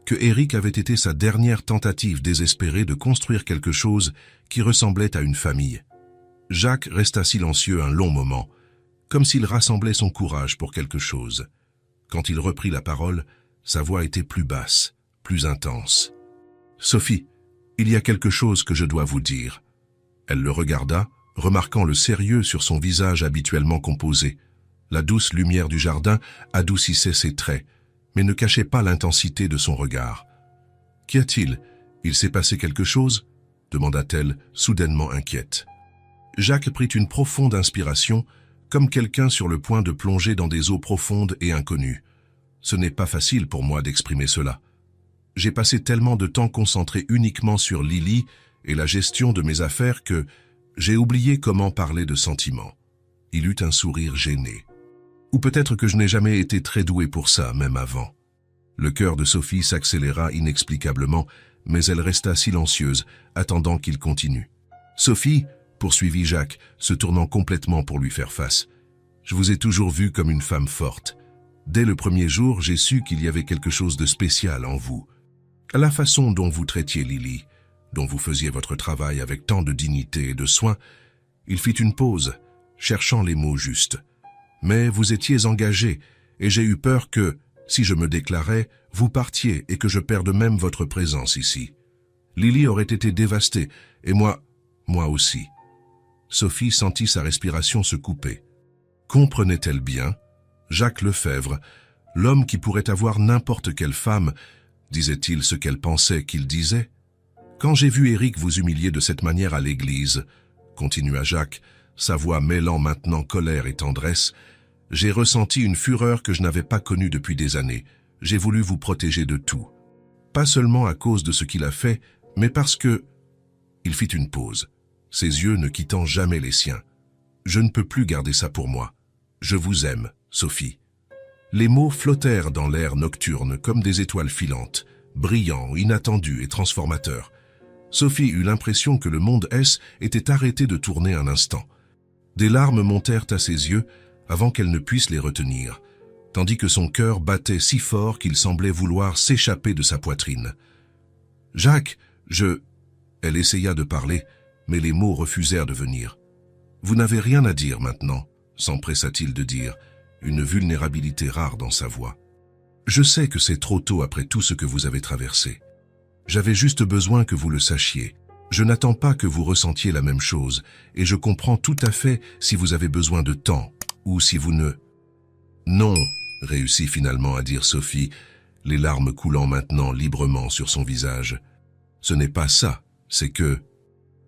que Éric avait été sa dernière tentative désespérée de construire quelque chose qui ressemblait à une famille? Jacques resta silencieux un long moment, comme s'il rassemblait son courage pour quelque chose. Quand il reprit la parole, sa voix était plus basse, plus intense. « Sophie, il y a quelque chose que je dois vous dire. » Elle le regarda, remarquant le sérieux sur son visage habituellement composé. La douce lumière du jardin adoucissait ses traits, mais ne cachait pas l'intensité de son regard. « Qu'y a-t-il? Il s'est passé quelque chose ?» demanda-t-elle, soudainement inquiète. Jacques prit une profonde inspiration, comme quelqu'un sur le point de plonger dans des eaux profondes et inconnues. « Ce n'est pas facile pour moi d'exprimer cela. J'ai passé tellement de temps concentré uniquement sur Lily et la gestion de mes affaires que j'ai oublié comment parler de sentiments. » Il eut un sourire gêné. Ou peut-être que je n'ai jamais été très doué pour ça, même avant. Le cœur de Sophie s'accéléra inexplicablement, mais elle resta silencieuse, attendant qu'il continue. « Sophie, » poursuivit Jacques, se tournant complètement pour lui faire face, « je vous ai toujours vue comme une femme forte. Dès le premier jour, j'ai su qu'il y avait quelque chose de spécial en vous. La façon dont vous traitiez Lily, dont vous faisiez votre travail avec tant de dignité et de soin. » Il fit une pause, cherchant les mots justes. « Mais vous étiez engagé, et j'ai eu peur que, si je me déclarais, vous partiez et que je perde même votre présence ici. Lily aurait été dévastée, et moi aussi. » Sophie sentit sa respiration se couper. Comprenait-elle bien? Jacques Lefebvre, l'homme qui pourrait avoir n'importe quelle femme, disait-il ce qu'elle pensait qu'il disait? « Quand j'ai vu Éric vous humilier de cette manière à l'église, » continua Jacques, sa voix mêlant maintenant colère et tendresse, « j'ai ressenti une fureur que je n'avais pas connue depuis des années. J'ai voulu vous protéger de tout. Pas seulement à cause de ce qu'il a fait, mais parce que... » Il fit une pause, ses yeux ne quittant jamais les siens. « Je ne peux plus garder ça pour moi. Je vous aime, Sophie. » Les mots flottèrent dans l'air nocturne comme des étoiles filantes, brillants, inattendus et transformateurs. Sophie eut l'impression que le monde était arrêté de tourner un instant. Des larmes montèrent à ses yeux avant qu'elle ne puisse les retenir, tandis que son cœur battait si fort qu'il semblait vouloir s'échapper de sa poitrine. « Jacques, Elle essaya de parler, mais les mots refusèrent de venir. « Vous n'avez rien à dire maintenant, » s'empressa-t-il de dire, une vulnérabilité rare dans sa voix. « Je sais que c'est trop tôt après tout ce que vous avez traversé. J'avais juste besoin que vous le sachiez. Je n'attends pas que vous ressentiez la même chose, et je comprends tout à fait si vous avez besoin de temps, ou si vous ne... » « Non, » réussit finalement à dire Sophie, les larmes coulant maintenant librement sur son visage. « Ce n'est pas ça, c'est que... »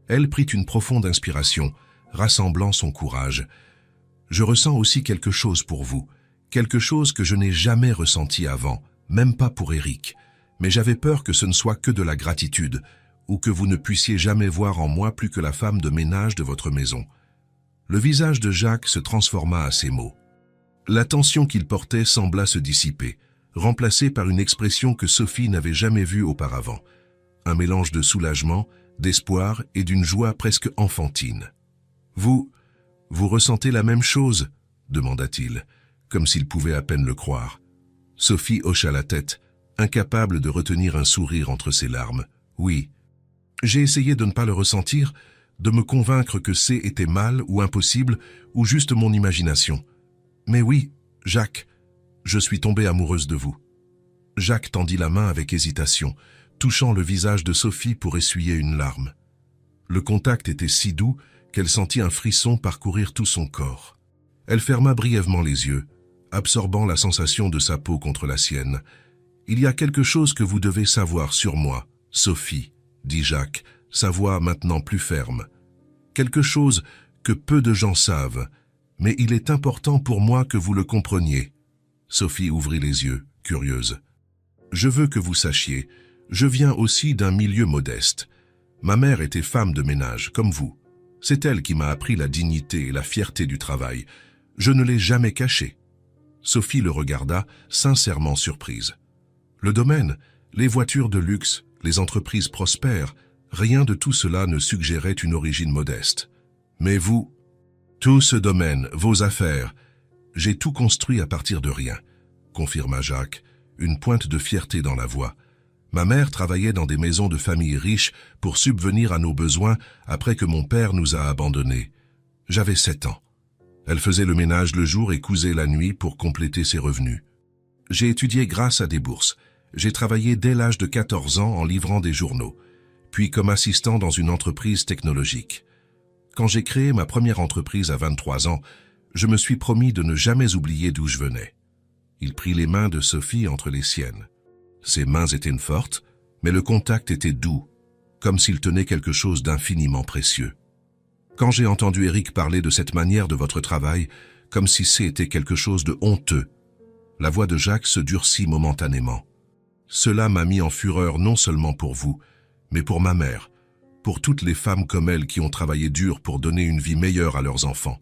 Elle prit une profonde inspiration, rassemblant son courage. « Je ressens aussi quelque chose pour vous, quelque chose que je n'ai jamais ressenti avant, même pas pour Éric. Mais j'avais peur que ce ne soit que de la gratitude, ou que vous ne puissiez jamais voir en moi plus que la femme de ménage de votre maison. » Le visage de Jacques se transforma à ces mots. La tension qu'il portait sembla se dissiper, remplacée par une expression que Sophie n'avait jamais vue auparavant. Un mélange de soulagement, d'espoir et d'une joie presque enfantine. « Vous ressentez la même chose ?» demanda-t-il, comme s'il pouvait à peine le croire. Sophie hocha la tête, incapable de retenir un sourire entre ses larmes. « Oui. J'ai essayé de ne pas le ressentir, de me convaincre que C était mal ou impossible ou juste mon imagination. Mais oui, Jacques, je suis tombée amoureuse de vous. Jacques tendit la main avec hésitation, touchant le visage de Sophie pour essuyer une larme. Le contact était si doux qu'elle sentit un frisson parcourir tout son corps. Elle ferma brièvement les yeux, absorbant la sensation de sa peau contre la sienne. « Il y a quelque chose que vous devez savoir sur moi, Sophie, » dit Jacques, sa voix maintenant plus ferme. « Quelque chose que peu de gens savent, mais il est important pour moi que vous le compreniez. » Sophie ouvrit les yeux, curieuse. « Je veux que vous sachiez, je viens aussi d'un milieu modeste. Ma mère était femme de ménage, comme vous. C'est elle qui m'a appris la dignité et la fierté du travail. Je ne l'ai jamais caché. » Sophie le regarda, sincèrement surprise. Le domaine, les voitures de luxe, les entreprises prospères, rien de tout cela ne suggérait une origine modeste. Mais vous, tout ce domaine, vos affaires, j'ai tout construit à partir de rien, confirma Jacques, une pointe de fierté dans la voix. Ma mère travaillait dans des maisons de familles riches pour subvenir à nos besoins après que mon père nous a abandonnés. J'avais 7 ans. Elle faisait le ménage le jour et cousait la nuit pour compléter ses revenus. J'ai étudié grâce à des bourses. J'ai travaillé dès l'âge de 14 ans en livrant des journaux, puis comme assistant dans une entreprise technologique. Quand j'ai créé ma première entreprise à 23 ans, je me suis promis de ne jamais oublier d'où je venais. Il prit les mains de Sophie entre les siennes. Ses mains étaient fortes, mais le contact était doux, comme s'il tenait quelque chose d'infiniment précieux. Quand j'ai entendu Eric parler de cette manière de votre travail, comme si c'était quelque chose de honteux, la voix de Jacques se durcit momentanément. Cela m'a mis en fureur non seulement pour vous, mais pour ma mère, pour toutes les femmes comme elle qui ont travaillé dur pour donner une vie meilleure à leurs enfants.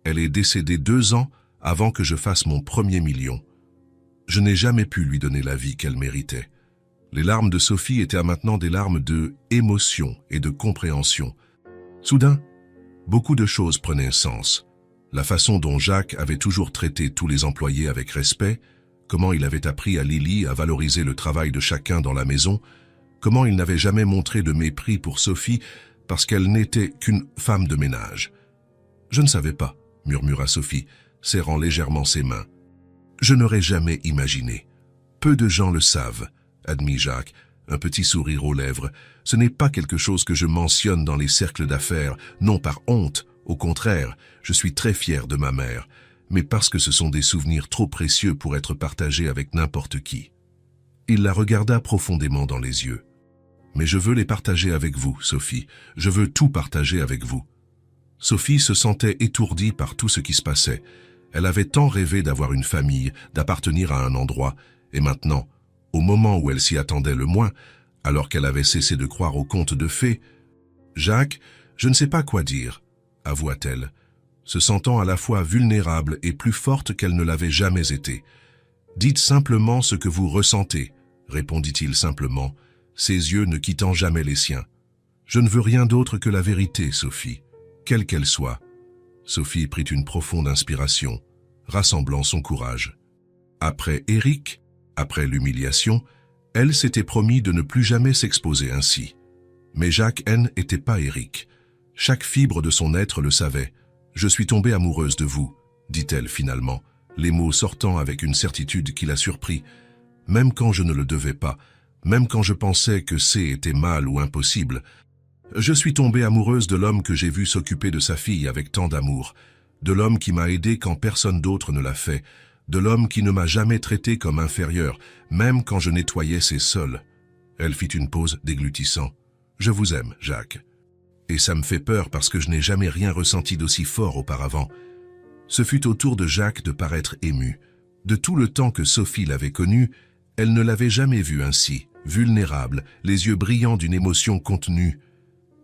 Elle est décédée 2 ans avant que je fasse mon premier million. Je n'ai jamais pu lui donner la vie qu'elle méritait. Les larmes de Sophie étaient maintenant des larmes de émotion et de compréhension. Soudain, beaucoup de choses prenaient sens. La façon dont Jacques avait toujours traité tous les employés avec respect, comment il avait appris à Lily à valoriser le travail de chacun dans la maison, comment il n'avait jamais montré de mépris pour Sophie parce qu'elle n'était qu'une femme de ménage. « Je ne savais pas », murmura Sophie, serrant légèrement ses mains. « Je n'aurais jamais imaginé. Peu de gens le savent, » admit Jacques, un petit sourire aux lèvres. « Ce n'est pas quelque chose que je mentionne dans les cercles d'affaires, non par honte, au contraire, je suis très fier de ma mère, mais parce que ce sont des souvenirs trop précieux pour être partagés avec n'importe qui. » Il la regarda profondément dans les yeux. « Mais je veux les partager avec vous, Sophie. Je veux tout partager avec vous. » Sophie se sentait étourdie par tout ce qui se passait. Elle avait tant rêvé d'avoir une famille, d'appartenir à un endroit, et maintenant, au moment où elle s'y attendait le moins, alors qu'elle avait cessé de croire aux contes de fées, « Jacques, je ne sais pas quoi dire, » avoua-t-elle, se sentant à la fois vulnérable et plus forte qu'elle ne l'avait jamais été. « Dites simplement ce que vous ressentez, » répondit-il simplement, ses yeux ne quittant jamais les siens. « Je ne veux rien d'autre que la vérité, Sophie, quelle qu'elle soit. » Sophie prit une profonde inspiration, rassemblant son courage. Après Eric, après l'humiliation, elle s'était promis de ne plus jamais s'exposer ainsi. Mais Jacques n'était pas Eric. Chaque fibre de son être le savait. « Je suis tombée amoureuse de vous », dit-elle finalement, les mots sortant avec une certitude qui la surprit. « Même quand je ne le devais pas, même quand je pensais que C était mal ou impossible, je suis tombée amoureuse de l'homme que j'ai vu s'occuper de sa fille avec tant d'amour, de l'homme qui m'a aidé quand personne d'autre ne l'a fait, de l'homme qui ne m'a jamais traité comme inférieur, même quand je nettoyais ses sols. » Elle fit une pause déglutissant. « Je vous aime, Jacques. Et ça me fait peur parce que je n'ai jamais rien ressenti d'aussi fort auparavant. » Ce fut au tour de Jacques de paraître ému. De tout le temps que Sophie l'avait connu, elle ne l'avait jamais vu ainsi, vulnérable, les yeux brillants d'une émotion contenue.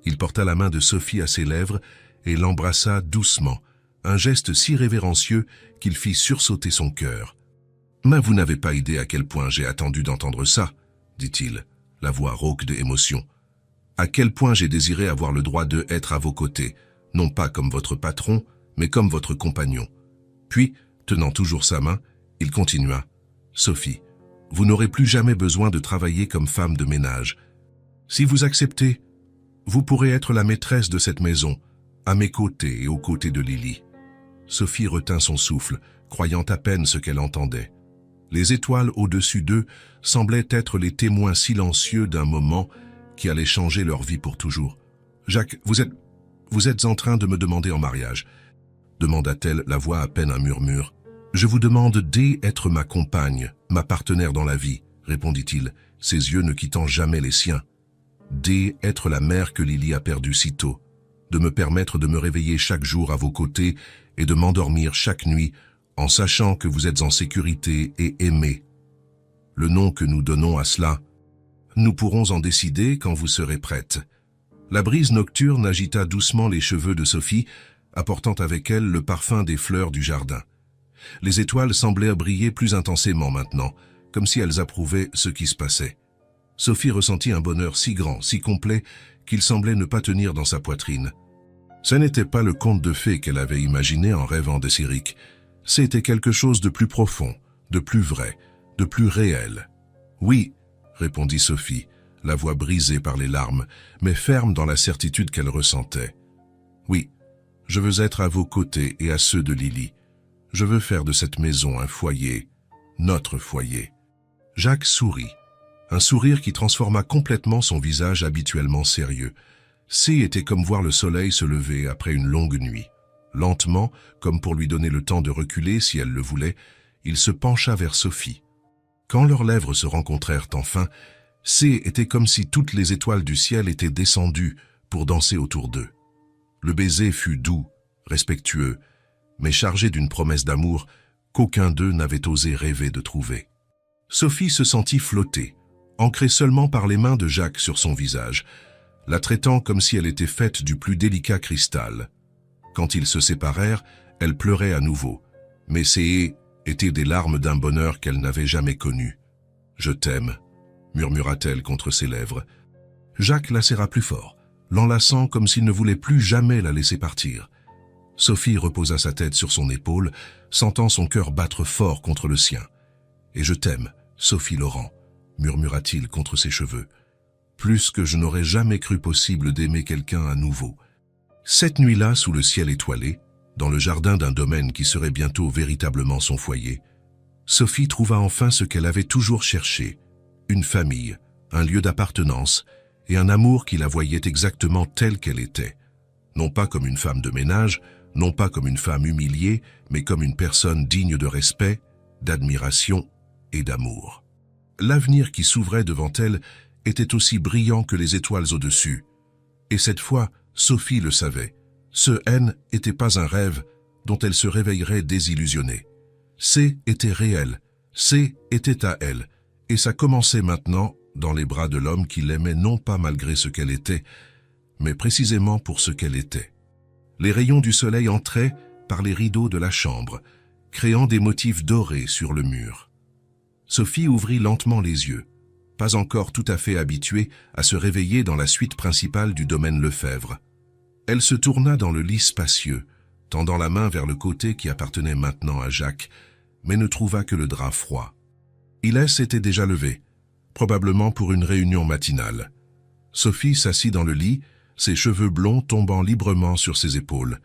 Il porta la main de Sophie à ses lèvres et l'embrassa doucement, un geste si révérencieux qu'il fit sursauter son cœur. « Mais vous n'avez pas idée à quel point j'ai attendu d'entendre ça, » dit-il, la voix rauque d'émotion. « À quel point j'ai désiré avoir le droit d'être à vos côtés, non pas comme votre patron, mais comme votre compagnon. » Puis, tenant toujours sa main, il continua. « Sophie, vous n'aurez plus jamais besoin de travailler comme femme de ménage. Si vous acceptez, Vous pourrez être la maîtresse de cette maison, à mes côtés et aux côtés de Lily. Sophie retint son souffle, croyant à peine ce qu'elle entendait. Les étoiles au-dessus d'eux semblaient être les témoins silencieux d'un moment qui allait changer leur vie pour toujours. « Jacques, vous êtes en train de me demander en mariage ?» demanda-t-elle, la voix à peine un murmure. « Je vous demande d'être ma compagne, ma partenaire dans la vie, » répondit-il, ses yeux ne quittant jamais les siens. « D'être la mère que Lily a perdue si tôt, de me permettre de me réveiller chaque jour à vos côtés et de m'endormir chaque nuit en sachant que vous êtes en sécurité et aimée. Le nom que nous donnons à cela, nous pourrons en décider quand vous serez prête. » La brise nocturne agita doucement les cheveux de Sophie, apportant avec elle le parfum des fleurs du jardin. Les étoiles semblaient briller plus intensément maintenant, comme si elles approuvaient ce qui se passait. Sophie ressentit un bonheur si grand, si complet, qu'il semblait ne pas tenir dans sa poitrine. Ce n'était pas le conte de fées qu'elle avait imaginé en rêvant de Cyric. C'était quelque chose de plus profond, de plus vrai, de plus réel. « Oui », répondit Sophie, la voix brisée par les larmes, mais ferme dans la certitude qu'elle ressentait. « Oui, je veux être à vos côtés et à ceux de Lily. Je veux faire de cette maison un foyer, notre foyer. » Jacques sourit, un sourire qui transforma complètement son visage habituellement sérieux. Était comme voir le soleil se lever après une longue nuit. Lentement, comme pour lui donner le temps de reculer si elle le voulait, il se pencha vers Sophie. Quand leurs lèvres se rencontrèrent enfin, était comme si toutes les étoiles du ciel étaient descendues pour danser autour d'eux. Le baiser fut doux, respectueux, mais chargé d'une promesse d'amour qu'aucun d'eux n'avait osé rêver de trouver. Sophie se sentit flotter, ancrée seulement par les mains de Jacques sur son visage, la traitant comme si elle était faite du plus délicat cristal. Quand ils se séparèrent, elle pleurait à nouveau, mais ces étaient des larmes d'un bonheur qu'elle n'avait jamais connu. « Je t'aime », murmura-t-elle contre ses lèvres. Jacques la serra plus fort, l'enlaçant comme s'il ne voulait plus jamais la laisser partir. Sophie reposa sa tête sur son épaule, sentant son cœur battre fort contre le sien. « Et je t'aime, Sophie Laurent », murmura-t-il contre ses cheveux. « Plus que je n'aurais jamais cru possible d'aimer quelqu'un à nouveau. » Cette nuit-là, sous le ciel étoilé, dans le jardin d'un domaine qui serait bientôt véritablement son foyer, Sophie trouva enfin ce qu'elle avait toujours cherché, une famille, un lieu d'appartenance et un amour qui la voyait exactement telle qu'elle était. Non pas comme une femme de ménage, non pas comme une femme humiliée, mais comme une personne digne de respect, d'admiration et d'amour. L'avenir qui s'ouvrait devant elle était aussi brillant que les étoiles au-dessus. Et cette fois, Sophie le savait. Ce N n'était pas un rêve dont elle se réveillerait désillusionnée. Était réel, était à elle, et ça commençait maintenant dans les bras de l'homme qui l'aimait non pas malgré ce qu'elle était, mais précisément pour ce qu'elle était. Les rayons du soleil entraient par les rideaux de la chambre, créant des motifs dorés sur le mur. Sophie ouvrit lentement les yeux, pas encore tout à fait habituée à se réveiller dans la suite principale du domaine Lefebvre. Elle se tourna dans le lit spacieux, tendant la main vers le côté qui appartenait maintenant à Jacques, mais ne trouva que le drap froid. Il s'était déjà levé, probablement pour une réunion matinale. Sophie s'assit dans le lit, ses cheveux blonds tombant librement sur ses épaules.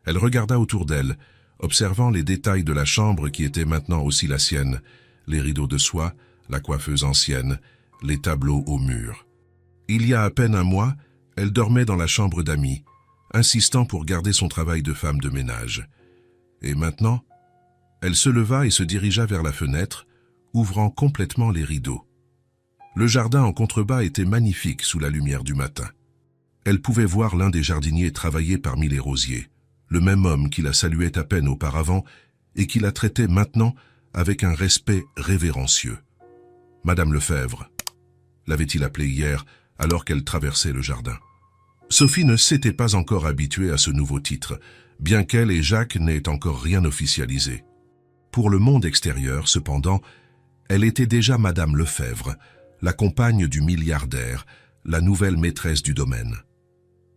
Elle regarda autour d'elle, observant les détails de la chambre qui était maintenant aussi la sienne, les rideaux de soie, la coiffeuse ancienne, les tableaux au mur. Il y a à peine un mois, elle dormait dans la chambre d'amis, insistant pour garder son travail de femme de ménage. Et maintenant, elle se leva et se dirigea vers la fenêtre, ouvrant complètement les rideaux. Le jardin en contrebas était magnifique sous la lumière du matin. Elle pouvait voir l'un des jardiniers travailler parmi les rosiers, le même homme qui la saluait à peine auparavant et qui la traitait maintenant avec un respect révérencieux. « Madame Lefebvre », l'avait-il appelée hier alors qu'elle traversait le jardin. Sophie ne s'était pas encore habituée à ce nouveau titre, bien qu'elle et Jacques n'aient encore rien officialisé. Pour le monde extérieur, cependant, elle était déjà Madame Lefebvre, la compagne du milliardaire, la nouvelle maîtresse du domaine.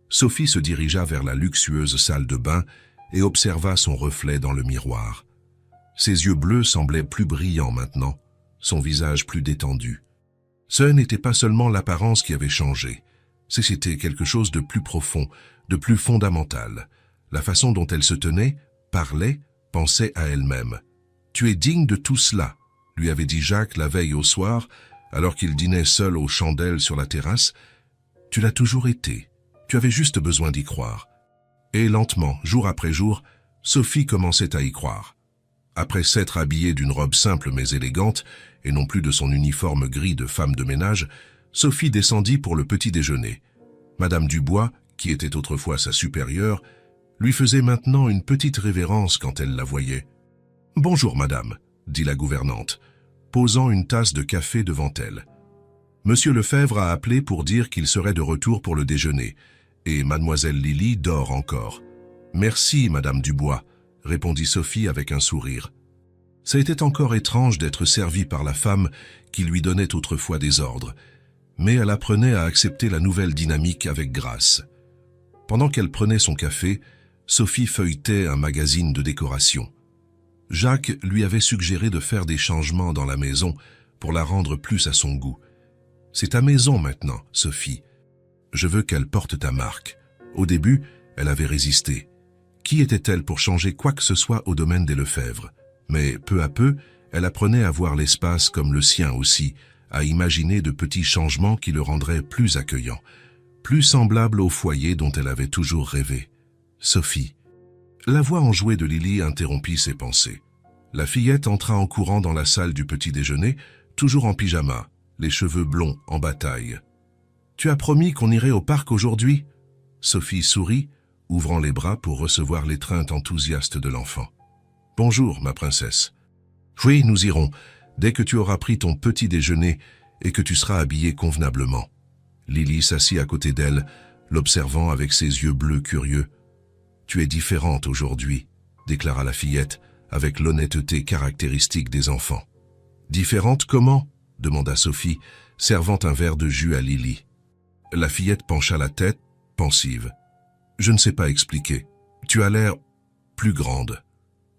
Sophie se dirigea vers la luxueuse salle de bain et observa son reflet dans le miroir. Ses yeux bleus semblaient plus brillants maintenant, son visage plus détendu. Ce n'était pas seulement l'apparence qui avait changé, C'était quelque chose de plus profond, de plus fondamental. La façon dont elle se tenait, parlait, pensait à elle-même. « Tu es digne de tout cela », lui avait dit Jacques la veille au soir, alors qu'il dînait seul aux chandelles sur la terrasse. « Tu l'as toujours été. Tu avais juste besoin d'y croire. » Et lentement, jour après jour, Sophie commençait à y croire. Après s'être habillée d'une robe simple mais élégante, et non plus de son uniforme gris de femme de ménage, Sophie descendit pour le petit déjeuner. Madame Dubois, qui était autrefois sa supérieure, lui faisait maintenant une petite révérence quand elle la voyait. « Bonjour, madame », dit la gouvernante, posant une tasse de café devant elle. « Monsieur Lefebvre a appelé pour dire qu'il serait de retour pour le déjeuner, et mademoiselle Lily dort encore. »« Merci, madame Dubois », répondit Sophie avec un sourire. Ça était encore étrange d'être servie par la femme qui lui donnait autrefois des ordres, mais elle apprenait à accepter la nouvelle dynamique avec grâce. Pendant qu'elle prenait son café, Sophie feuilletait un magazine de décoration. Jacques lui avait suggéré de faire des changements dans la maison pour la rendre plus à son goût. « C'est ta maison maintenant, Sophie. Je veux qu'elle porte ta marque. » Au début, elle avait résisté. Qui était-elle pour changer quoi que ce soit au domaine des Lefebvre? Mais peu à peu, elle apprenait à voir l'espace comme le sien aussi, à imaginer de petits changements qui le rendraient plus accueillant, plus semblable au foyer dont elle avait toujours rêvé. Sophie. La voix enjouée de Lily interrompit ses pensées. La fillette entra en courant dans la salle du petit déjeuner, toujours en pyjama, les cheveux blonds en bataille. « Tu as promis qu'on irait au parc aujourd'hui ?» Sophie sourit, ouvrant les bras pour recevoir l'étreinte enthousiaste de l'enfant. « Bonjour, ma princesse. »« Oui, nous irons, dès que tu auras pris ton petit déjeuner et que tu seras habillée convenablement. » Lily s'assit à côté d'elle, l'observant avec ses yeux bleus curieux. « Tu es différente aujourd'hui, » déclara la fillette, avec l'honnêteté caractéristique des enfants. « Différente comment ?» demanda Sophie, servant un verre de jus à Lily. La fillette pencha la tête, pensive. « Je ne sais pas expliquer. Tu as l'air plus grande. »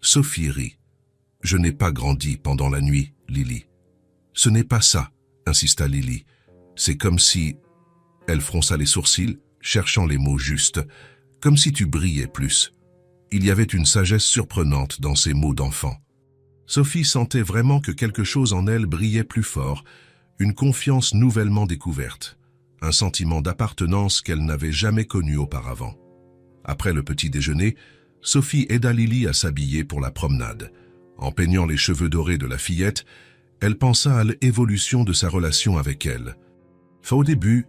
Sophie rit. « Je n'ai pas grandi pendant la nuit, Lily. »« Ce n'est pas ça, » insista Lily. « C'est comme si... » Elle fronça les sourcils, cherchant les mots justes. « Comme si tu brillais plus. » Il y avait une sagesse surprenante dans ces mots d'enfant. Sophie sentait vraiment que quelque chose en elle brillait plus fort, une confiance nouvellement découverte, un sentiment d'appartenance qu'elle n'avait jamais connu auparavant. Après le petit déjeuner, Sophie aida Lily à s'habiller pour la promenade. En peignant les cheveux dorés de la fillette, elle pensa à l'évolution de sa relation avec elle. Au début,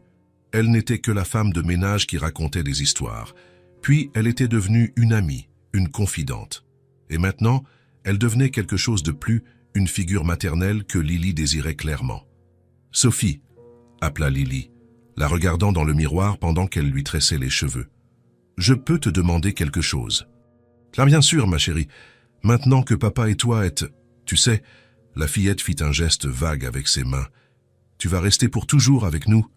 elle n'était que la femme de ménage qui racontait des histoires. Puis, elle était devenue une amie, une confidente. Et maintenant, elle devenait quelque chose de plus, une figure maternelle que Lily désirait clairement. « Sophie !» appela Lily, la regardant dans le miroir pendant qu'elle lui tressait les cheveux. « Je peux te demander quelque chose. »« Ah, bien sûr, ma chérie. Maintenant que papa et toi êtes... » Tu sais, la fillette fit un geste vague avec ses mains. « Tu vas rester pour toujours avec nous ?»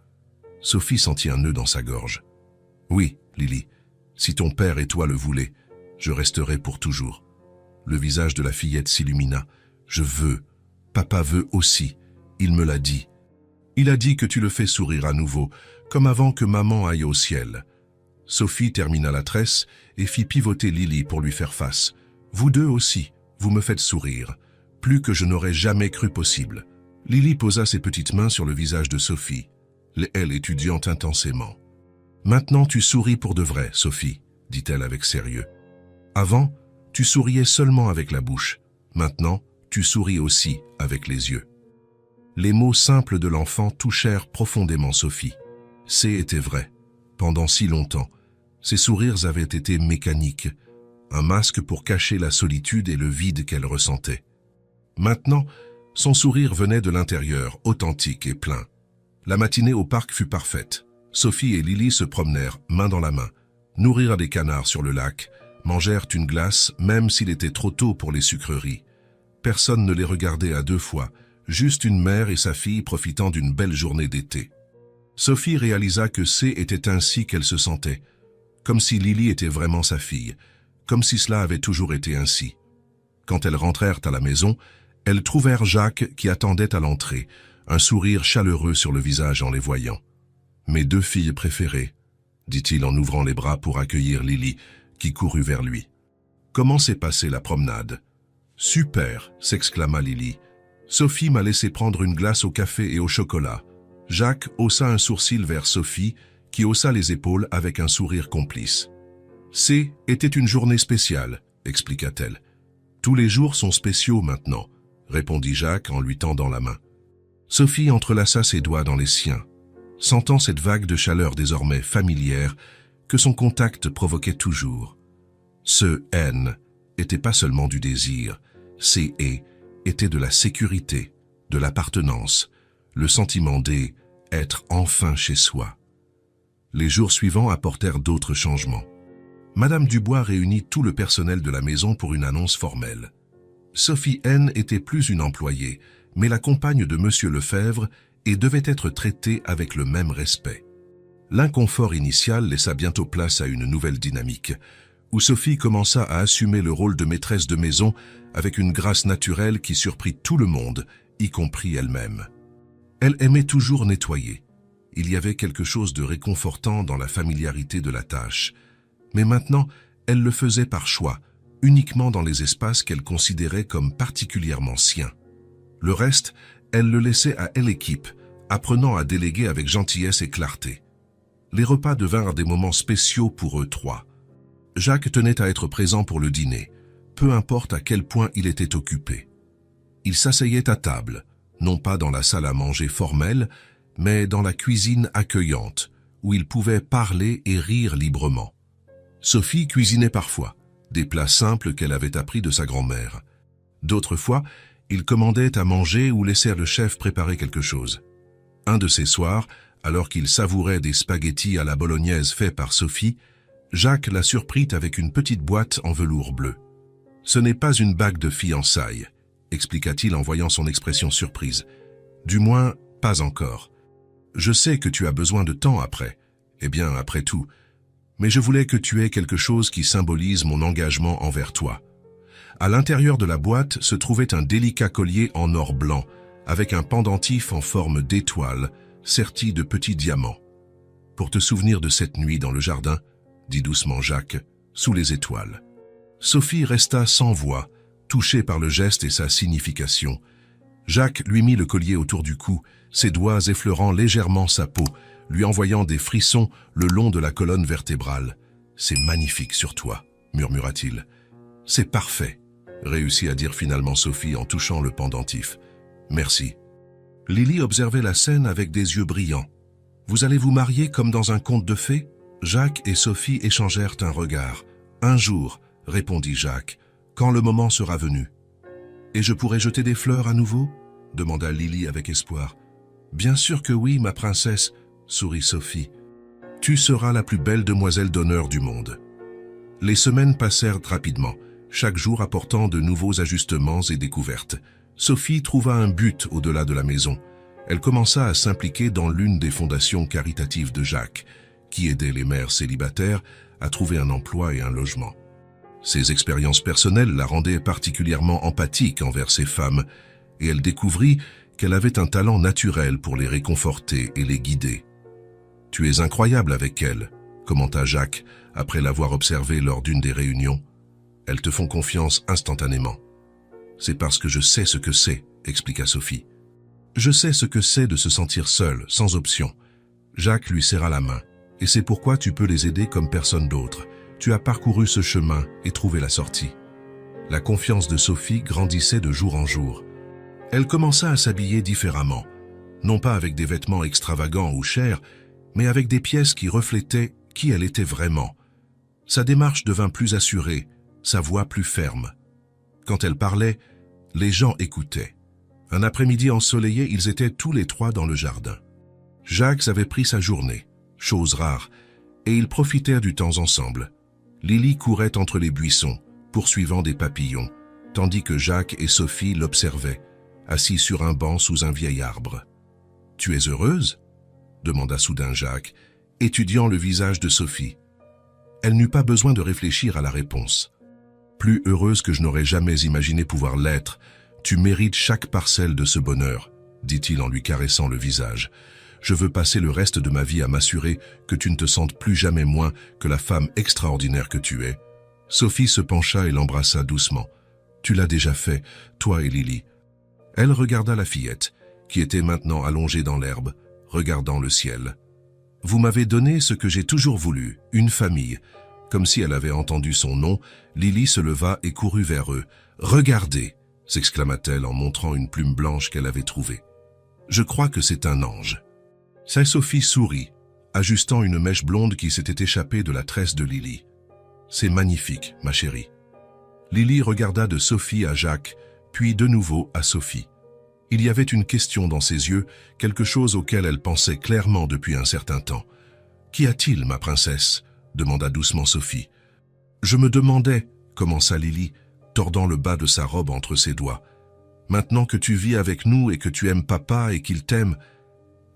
Sophie sentit un nœud dans sa gorge. « Oui, Lily. Si ton père et toi le voulez, je resterai pour toujours. » Le visage de la fillette s'illumina. « Je veux. Papa veut aussi. Il me l'a dit. Il a dit que tu le fais sourire à nouveau, comme avant que maman aille au ciel. » Sophie termina la tresse et fit pivoter Lily pour lui faire face. « Vous deux aussi, vous me faites sourire. Plus que je n'aurais jamais cru possible. » Lily posa ses petites mains sur le visage de Sophie, elle étudiant intensément. « Maintenant tu souris pour de vrai, Sophie, » dit-elle avec sérieux. « Avant, tu souriais seulement avec la bouche. Maintenant, tu souris aussi avec les yeux. » Les mots simples de l'enfant touchèrent profondément Sophie. C'était vrai. Pendant si longtemps, ses sourires avaient été mécaniques, un masque pour cacher la solitude et le vide qu'elle ressentait. Maintenant, son sourire venait de l'intérieur, authentique et plein. La matinée au parc fut parfaite. Sophie et Lily se promenèrent, main dans la main, nourrirent des canards sur le lac, mangèrent une glace, même s'il était trop tôt pour les sucreries. Personne ne les regardait à deux fois, juste une mère et sa fille profitant d'une belle journée d'été. Sophie réalisa que était ainsi qu'elle se sentait, comme si Lily était vraiment sa fille, comme si cela avait toujours été ainsi. Quand elles rentrèrent à la maison, elles trouvèrent Jacques qui attendait à l'entrée, un sourire chaleureux sur le visage en les voyant. Mes deux filles préférées, dit-il en ouvrant les bras pour accueillir Lily, qui courut vers lui. Comment s'est passée la promenade? Super, s'exclama Lily. Sophie m'a laissé prendre une glace au café et au chocolat. Jacques haussa un sourcil vers Sophie, qui haussa les épaules avec un sourire complice. Était une journée spéciale, expliqua-t-elle. Tous les jours sont spéciaux maintenant, répondit Jacques en lui tendant la main. Sophie entrelaça ses doigts dans les siens, sentant cette vague de chaleur désormais familière que son contact provoquait toujours. Ce « N » était pas seulement du désir, c'est « et » était de la sécurité, de l'appartenance, le sentiment d'être enfin chez soi. Les jours suivants apportèrent d'autres changements. Madame Dubois réunit tout le personnel de la maison pour une annonce formelle. Sophie N était plus une employée, mais la compagne de Monsieur Lefebvre et devait être traitée avec le même respect. L'inconfort initial laissa bientôt place à une nouvelle dynamique, où Sophie commença à assumer le rôle de maîtresse de maison avec une grâce naturelle qui surprit tout le monde, y compris elle-même. Elle aimait toujours nettoyer. Il y avait quelque chose de réconfortant dans la familiarité de la tâche. Mais maintenant, elle le faisait par choix, uniquement dans les espaces qu'elle considérait comme particulièrement siens. Le reste, elle le laissait à l'équipe, apprenant à déléguer avec gentillesse et clarté. Les repas devinrent des moments spéciaux pour eux trois. Jacques tenait à être présent pour le dîner, peu importe à quel point il était occupé. Il s'asseyait à table, non pas dans la salle à manger formelle, mais dans la cuisine accueillante, où il pouvait parler et rire librement. Sophie cuisinait parfois, des plats simples qu'elle avait appris de sa grand-mère. D'autres fois, il commandait à manger ou laissait le chef préparer quelque chose. Un de ces soirs, alors qu'il savourait des spaghettis à la bolognaise faits par Sophie, Jacques la surprit avec une petite boîte en velours bleu. « Ce n'est pas une bague de fiançailles », expliqua-t-il en voyant son expression surprise. « Du moins, pas encore. Je sais que tu as besoin de temps après. Eh bien, après tout. Mais je voulais que tu aies quelque chose qui symbolise mon engagement envers toi. » À l'intérieur de la boîte se trouvait un délicat collier en or blanc, avec un pendentif en forme d'étoile, serti de petits diamants. « Pour te souvenir de cette nuit dans le jardin, » dit doucement Jacques, sous les étoiles. Sophie resta sans voix, touchée par le geste et sa signification. Jacques lui mit le collier autour du cou, ses doigts effleurant légèrement sa peau, lui envoyant des frissons le long de la colonne vertébrale. « C'est magnifique sur toi, » murmura-t-il. « C'est parfait, » réussit à dire finalement Sophie en touchant le pendentif. « Merci. » Lily observait la scène avec des yeux brillants. « Vous allez vous marier comme dans un conte de fées ?» Jacques et Sophie échangèrent un regard. « Un jour, » répondit Jacques, « quand le moment sera venu. »« Et je pourrai jeter des fleurs à nouveau ?» demanda Lily avec espoir. « Bien sûr que oui, ma princesse, » sourit Sophie. « Tu seras la plus belle demoiselle d'honneur du monde. » Les semaines passèrent rapidement, chaque jour apportant de nouveaux ajustements et découvertes. Sophie trouva un but au-delà de la maison. Elle commença à s'impliquer dans l'une des fondations caritatives de Jacques, qui aidait les mères célibataires à trouver un emploi et un logement. Ses expériences personnelles la rendaient particulièrement empathique envers ces femmes, et elle découvrit qu'elle avait un talent naturel pour les réconforter et les guider. « Tu es incroyable avec elles », commenta Jacques après l'avoir observée lors d'une des réunions. « Elles te font confiance instantanément. »« C'est parce que je sais ce que c'est », expliqua Sophie. « Je sais ce que c'est de se sentir seule, sans option. » Jacques lui serra la main. « Et c'est pourquoi tu peux les aider comme personne d'autre. Tu as parcouru ce chemin et trouvé la sortie. » La confiance de Sophie grandissait de jour en jour. Elle commença à s'habiller différemment, non pas avec des vêtements extravagants ou chers, mais avec des pièces qui reflétaient qui elle était vraiment. Sa démarche devint plus assurée, sa voix plus ferme. Quand elle parlait, les gens écoutaient. Un après-midi ensoleillé, ils étaient tous les trois dans le jardin. Jacques avait pris sa journée, chose rare, et ils profitèrent du temps ensemble. Lily courait entre les buissons, poursuivant des papillons, tandis que Jacques et Sophie l'observaient, assis sur un banc sous un vieil arbre. « Tu es heureuse ?» demanda soudain Jacques, étudiant le visage de Sophie. Elle n'eut pas besoin de réfléchir à la réponse. « Plus heureuse que je n'aurais jamais imaginé pouvoir l'être, tu mérites chaque parcelle de ce bonheur, dit-il en lui caressant le visage. Je veux passer le reste de ma vie à m'assurer que tu ne te sentes plus jamais moins que la femme extraordinaire que tu es. » Sophie se pencha et l'embrassa doucement. « Tu l'as déjà fait, toi et Lily. » Elle regarda la fillette, qui était maintenant allongée dans l'herbe, regardant le ciel. « Vous m'avez donné ce que j'ai toujours voulu, une famille. » Comme si elle avait entendu son nom, Lily se leva et courut vers eux. « Regardez !» s'exclama-t-elle en montrant une plume blanche qu'elle avait trouvée. « Je crois que c'est un ange. » Sa Sophie sourit, ajustant une mèche blonde qui s'était échappée de la tresse de Lily. « C'est magnifique, ma chérie. » Lily regarda de Sophie à Jacques, puis de nouveau à Sophie. Il y avait une question dans ses yeux, quelque chose auquel elle pensait clairement depuis un certain temps. « Qu'y a-t-il, ma princesse ?» demanda doucement Sophie. « Je me demandais, » commença Lily, tordant le bas de sa robe entre ses doigts. « Maintenant que tu vis avec nous et que tu aimes papa et qu'il t'aime,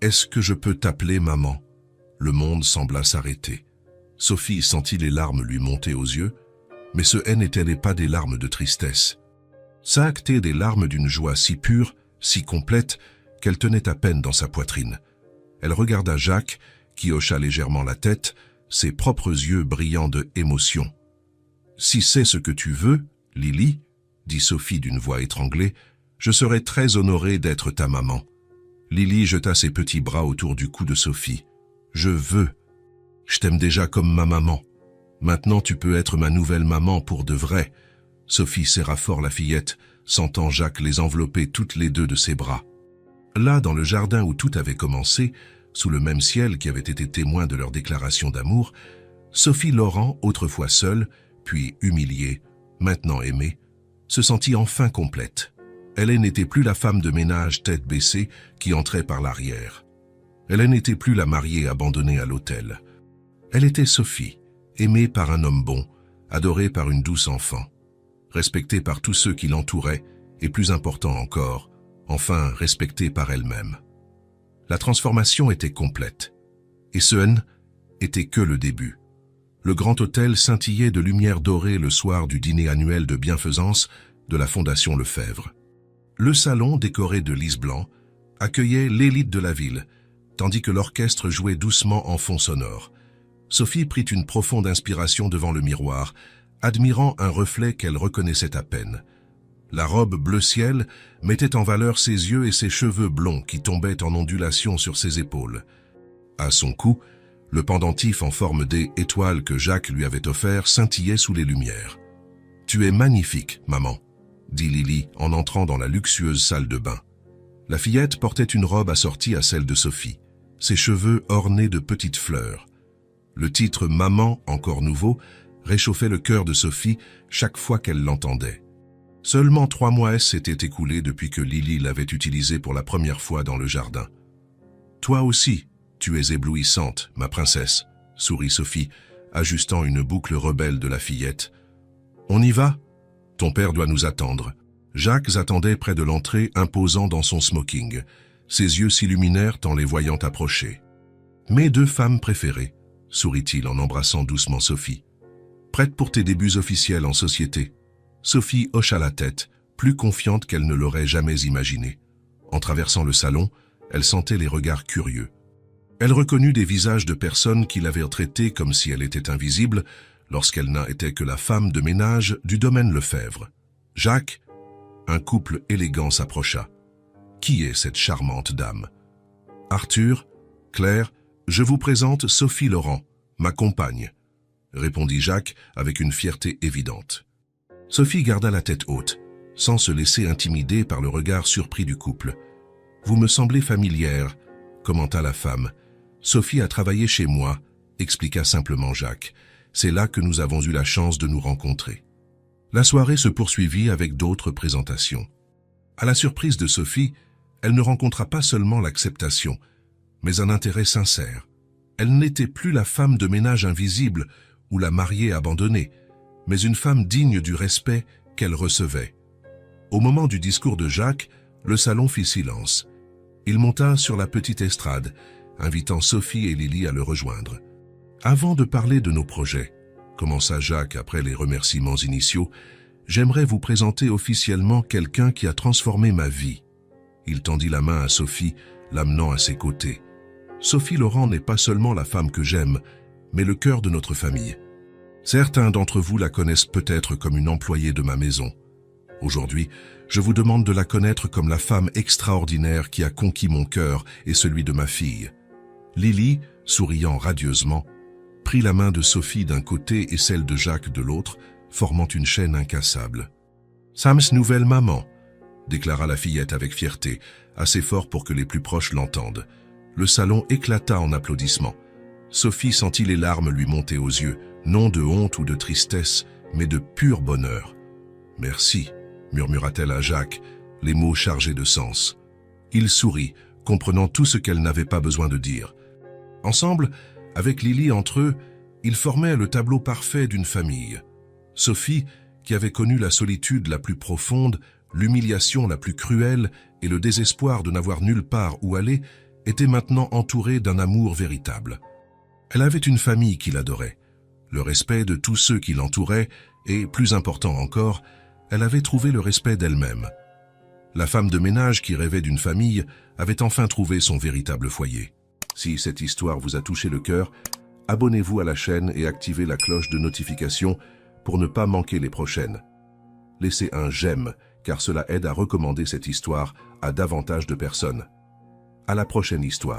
est-ce que je peux t'appeler maman ?» Le monde sembla s'arrêter. Sophie sentit les larmes lui monter aux yeux, mais ce n'étaient pas des larmes de tristesse. Ça actait des larmes d'une joie si pure, si complète, qu'elle tenait à peine dans sa poitrine. Elle regarda Jacques, qui hocha légèrement la tête, ses propres yeux brillant de émotion. « Si c'est ce que tu veux, Lily, » dit Sophie d'une voix étranglée, « je serai très honorée d'être ta maman. » Lily jeta ses petits bras autour du cou de Sophie. « Je veux. Je t'aime déjà comme ma maman. Maintenant tu peux être ma nouvelle maman pour de vrai. » Sophie serra fort la fillette, sentant Jacques les envelopper toutes les deux de ses bras. Là, dans le jardin où tout avait commencé, sous le même ciel qui avait été témoin de leur déclaration d'amour, Sophie Laurent, autrefois seule, puis humiliée, maintenant aimée, se sentit enfin complète. Elle n'était plus la femme de ménage tête baissée qui entrait par l'arrière. Elle n'était plus la mariée abandonnée à l'autel. Elle était Sophie, aimée par un homme bon, adorée par une douce enfant, respectée par tous ceux qui l'entouraient, et plus important encore, enfin respectée par elle-même. La transformation était complète, et ce n'était que le début. Le grand hôtel scintillait de lumière dorée le soir du dîner annuel de bienfaisance de la Fondation Lefebvre. Le salon, décoré de lys blanc, accueillait l'élite de la ville, tandis que l'orchestre jouait doucement en fond sonore. Sophie prit une profonde inspiration devant le miroir, admirant un reflet qu'elle reconnaissait à peine. La robe bleu ciel mettait en valeur ses yeux et ses cheveux blonds qui tombaient en ondulation sur ses épaules. À son cou, le pendentif en forme d'étoile que Jacques lui avait offert scintillait sous les lumières. « Tu es magnifique, maman », dit Lily en entrant dans la luxueuse salle de bain. La fillette portait une robe assortie à celle de Sophie, ses cheveux ornés de petites fleurs. Le titre « Maman », encore nouveau, réchauffait le cœur de Sophie chaque fois qu'elle l'entendait. Seulement 3 mois s'étaient écoulés depuis que Lily l'avait utilisé pour la première fois dans le jardin. « Toi aussi, tu es éblouissante, ma princesse », sourit Sophie, ajustant une boucle rebelle de la fillette. « On y va ? Ton père doit nous attendre. » Jacques attendait près de l'entrée, imposant dans son smoking. Ses yeux s'illuminèrent en les voyant approcher. « Mes 2 femmes préférées », sourit-il en embrassant doucement Sophie. « Prête pour tes débuts officiels en société ?» Sophie hocha la tête, plus confiante qu'elle ne l'aurait jamais imaginé. En traversant le salon, elle sentait les regards curieux. Elle reconnut des visages de personnes qui l'avaient traitée comme si elle était invisible, lorsqu'elle n'était que la femme de ménage du domaine Lefebvre. Jacques, un couple élégant s'approcha. « Qui est cette charmante dame ?»« Arthur, Claire, je vous présente Sophie Laurent, ma compagne, » répondit Jacques avec une fierté évidente. Sophie garda la tête haute, sans se laisser intimider par le regard surpris du couple. « Vous me semblez familière, » commenta la femme. « Sophie a travaillé chez moi, » expliqua simplement Jacques. « C'est là que nous avons eu la chance de nous rencontrer. » La soirée se poursuivit avec d'autres présentations. À la surprise de Sophie, elle ne rencontra pas seulement l'acceptation, mais un intérêt sincère. Elle n'était plus la femme de ménage invisible ou la mariée abandonnée, mais une femme digne du respect qu'elle recevait. Au moment du discours de Jacques, le salon fit silence. Il monta sur la petite estrade, invitant Sophie et Lily à le rejoindre. « Avant de parler de nos projets, » commença Jacques après les remerciements initiaux, « j'aimerais vous présenter officiellement quelqu'un qui a transformé ma vie. » Il tendit la main à Sophie, l'amenant à ses côtés. Sophie Laurent n'est pas seulement la femme que j'aime, mais le cœur de notre famille. Certains d'entre vous la connaissent peut-être comme une employée de ma maison. Aujourd'hui, je vous demande de la connaître comme la femme extraordinaire qui a conquis mon cœur et celui de ma fille. Lily, souriant radieusement, prit la main de Sophie d'un côté et celle de Jacques de l'autre, formant une chaîne incassable. « Sam's nouvelle maman », déclara la fillette avec fierté, assez fort pour que les plus proches l'entendent. Le salon éclata en applaudissements. Sophie sentit les larmes lui monter aux yeux, non de honte ou de tristesse, mais de pur bonheur. « Merci », murmura-t-elle à Jacques, les mots chargés de sens. Il sourit, comprenant tout ce qu'elle n'avait pas besoin de dire. Ensemble, avec Lily entre eux, ils formaient le tableau parfait d'une famille. Sophie, qui avait connu la solitude la plus profonde, l'humiliation la plus cruelle et le désespoir de n'avoir nulle part où aller, était maintenant entourée d'un amour véritable. Elle avait une famille qui l'adorait, le respect de tous ceux qui l'entouraient et, plus important encore, elle avait trouvé le respect d'elle-même. La femme de ménage qui rêvait d'une famille avait enfin trouvé son véritable foyer. Si cette histoire vous a touché le cœur, abonnez-vous à la chaîne et activez la cloche de notification pour ne pas manquer les prochaines. Laissez un j'aime, car cela aide à recommander cette histoire à davantage de personnes. À la prochaine histoire.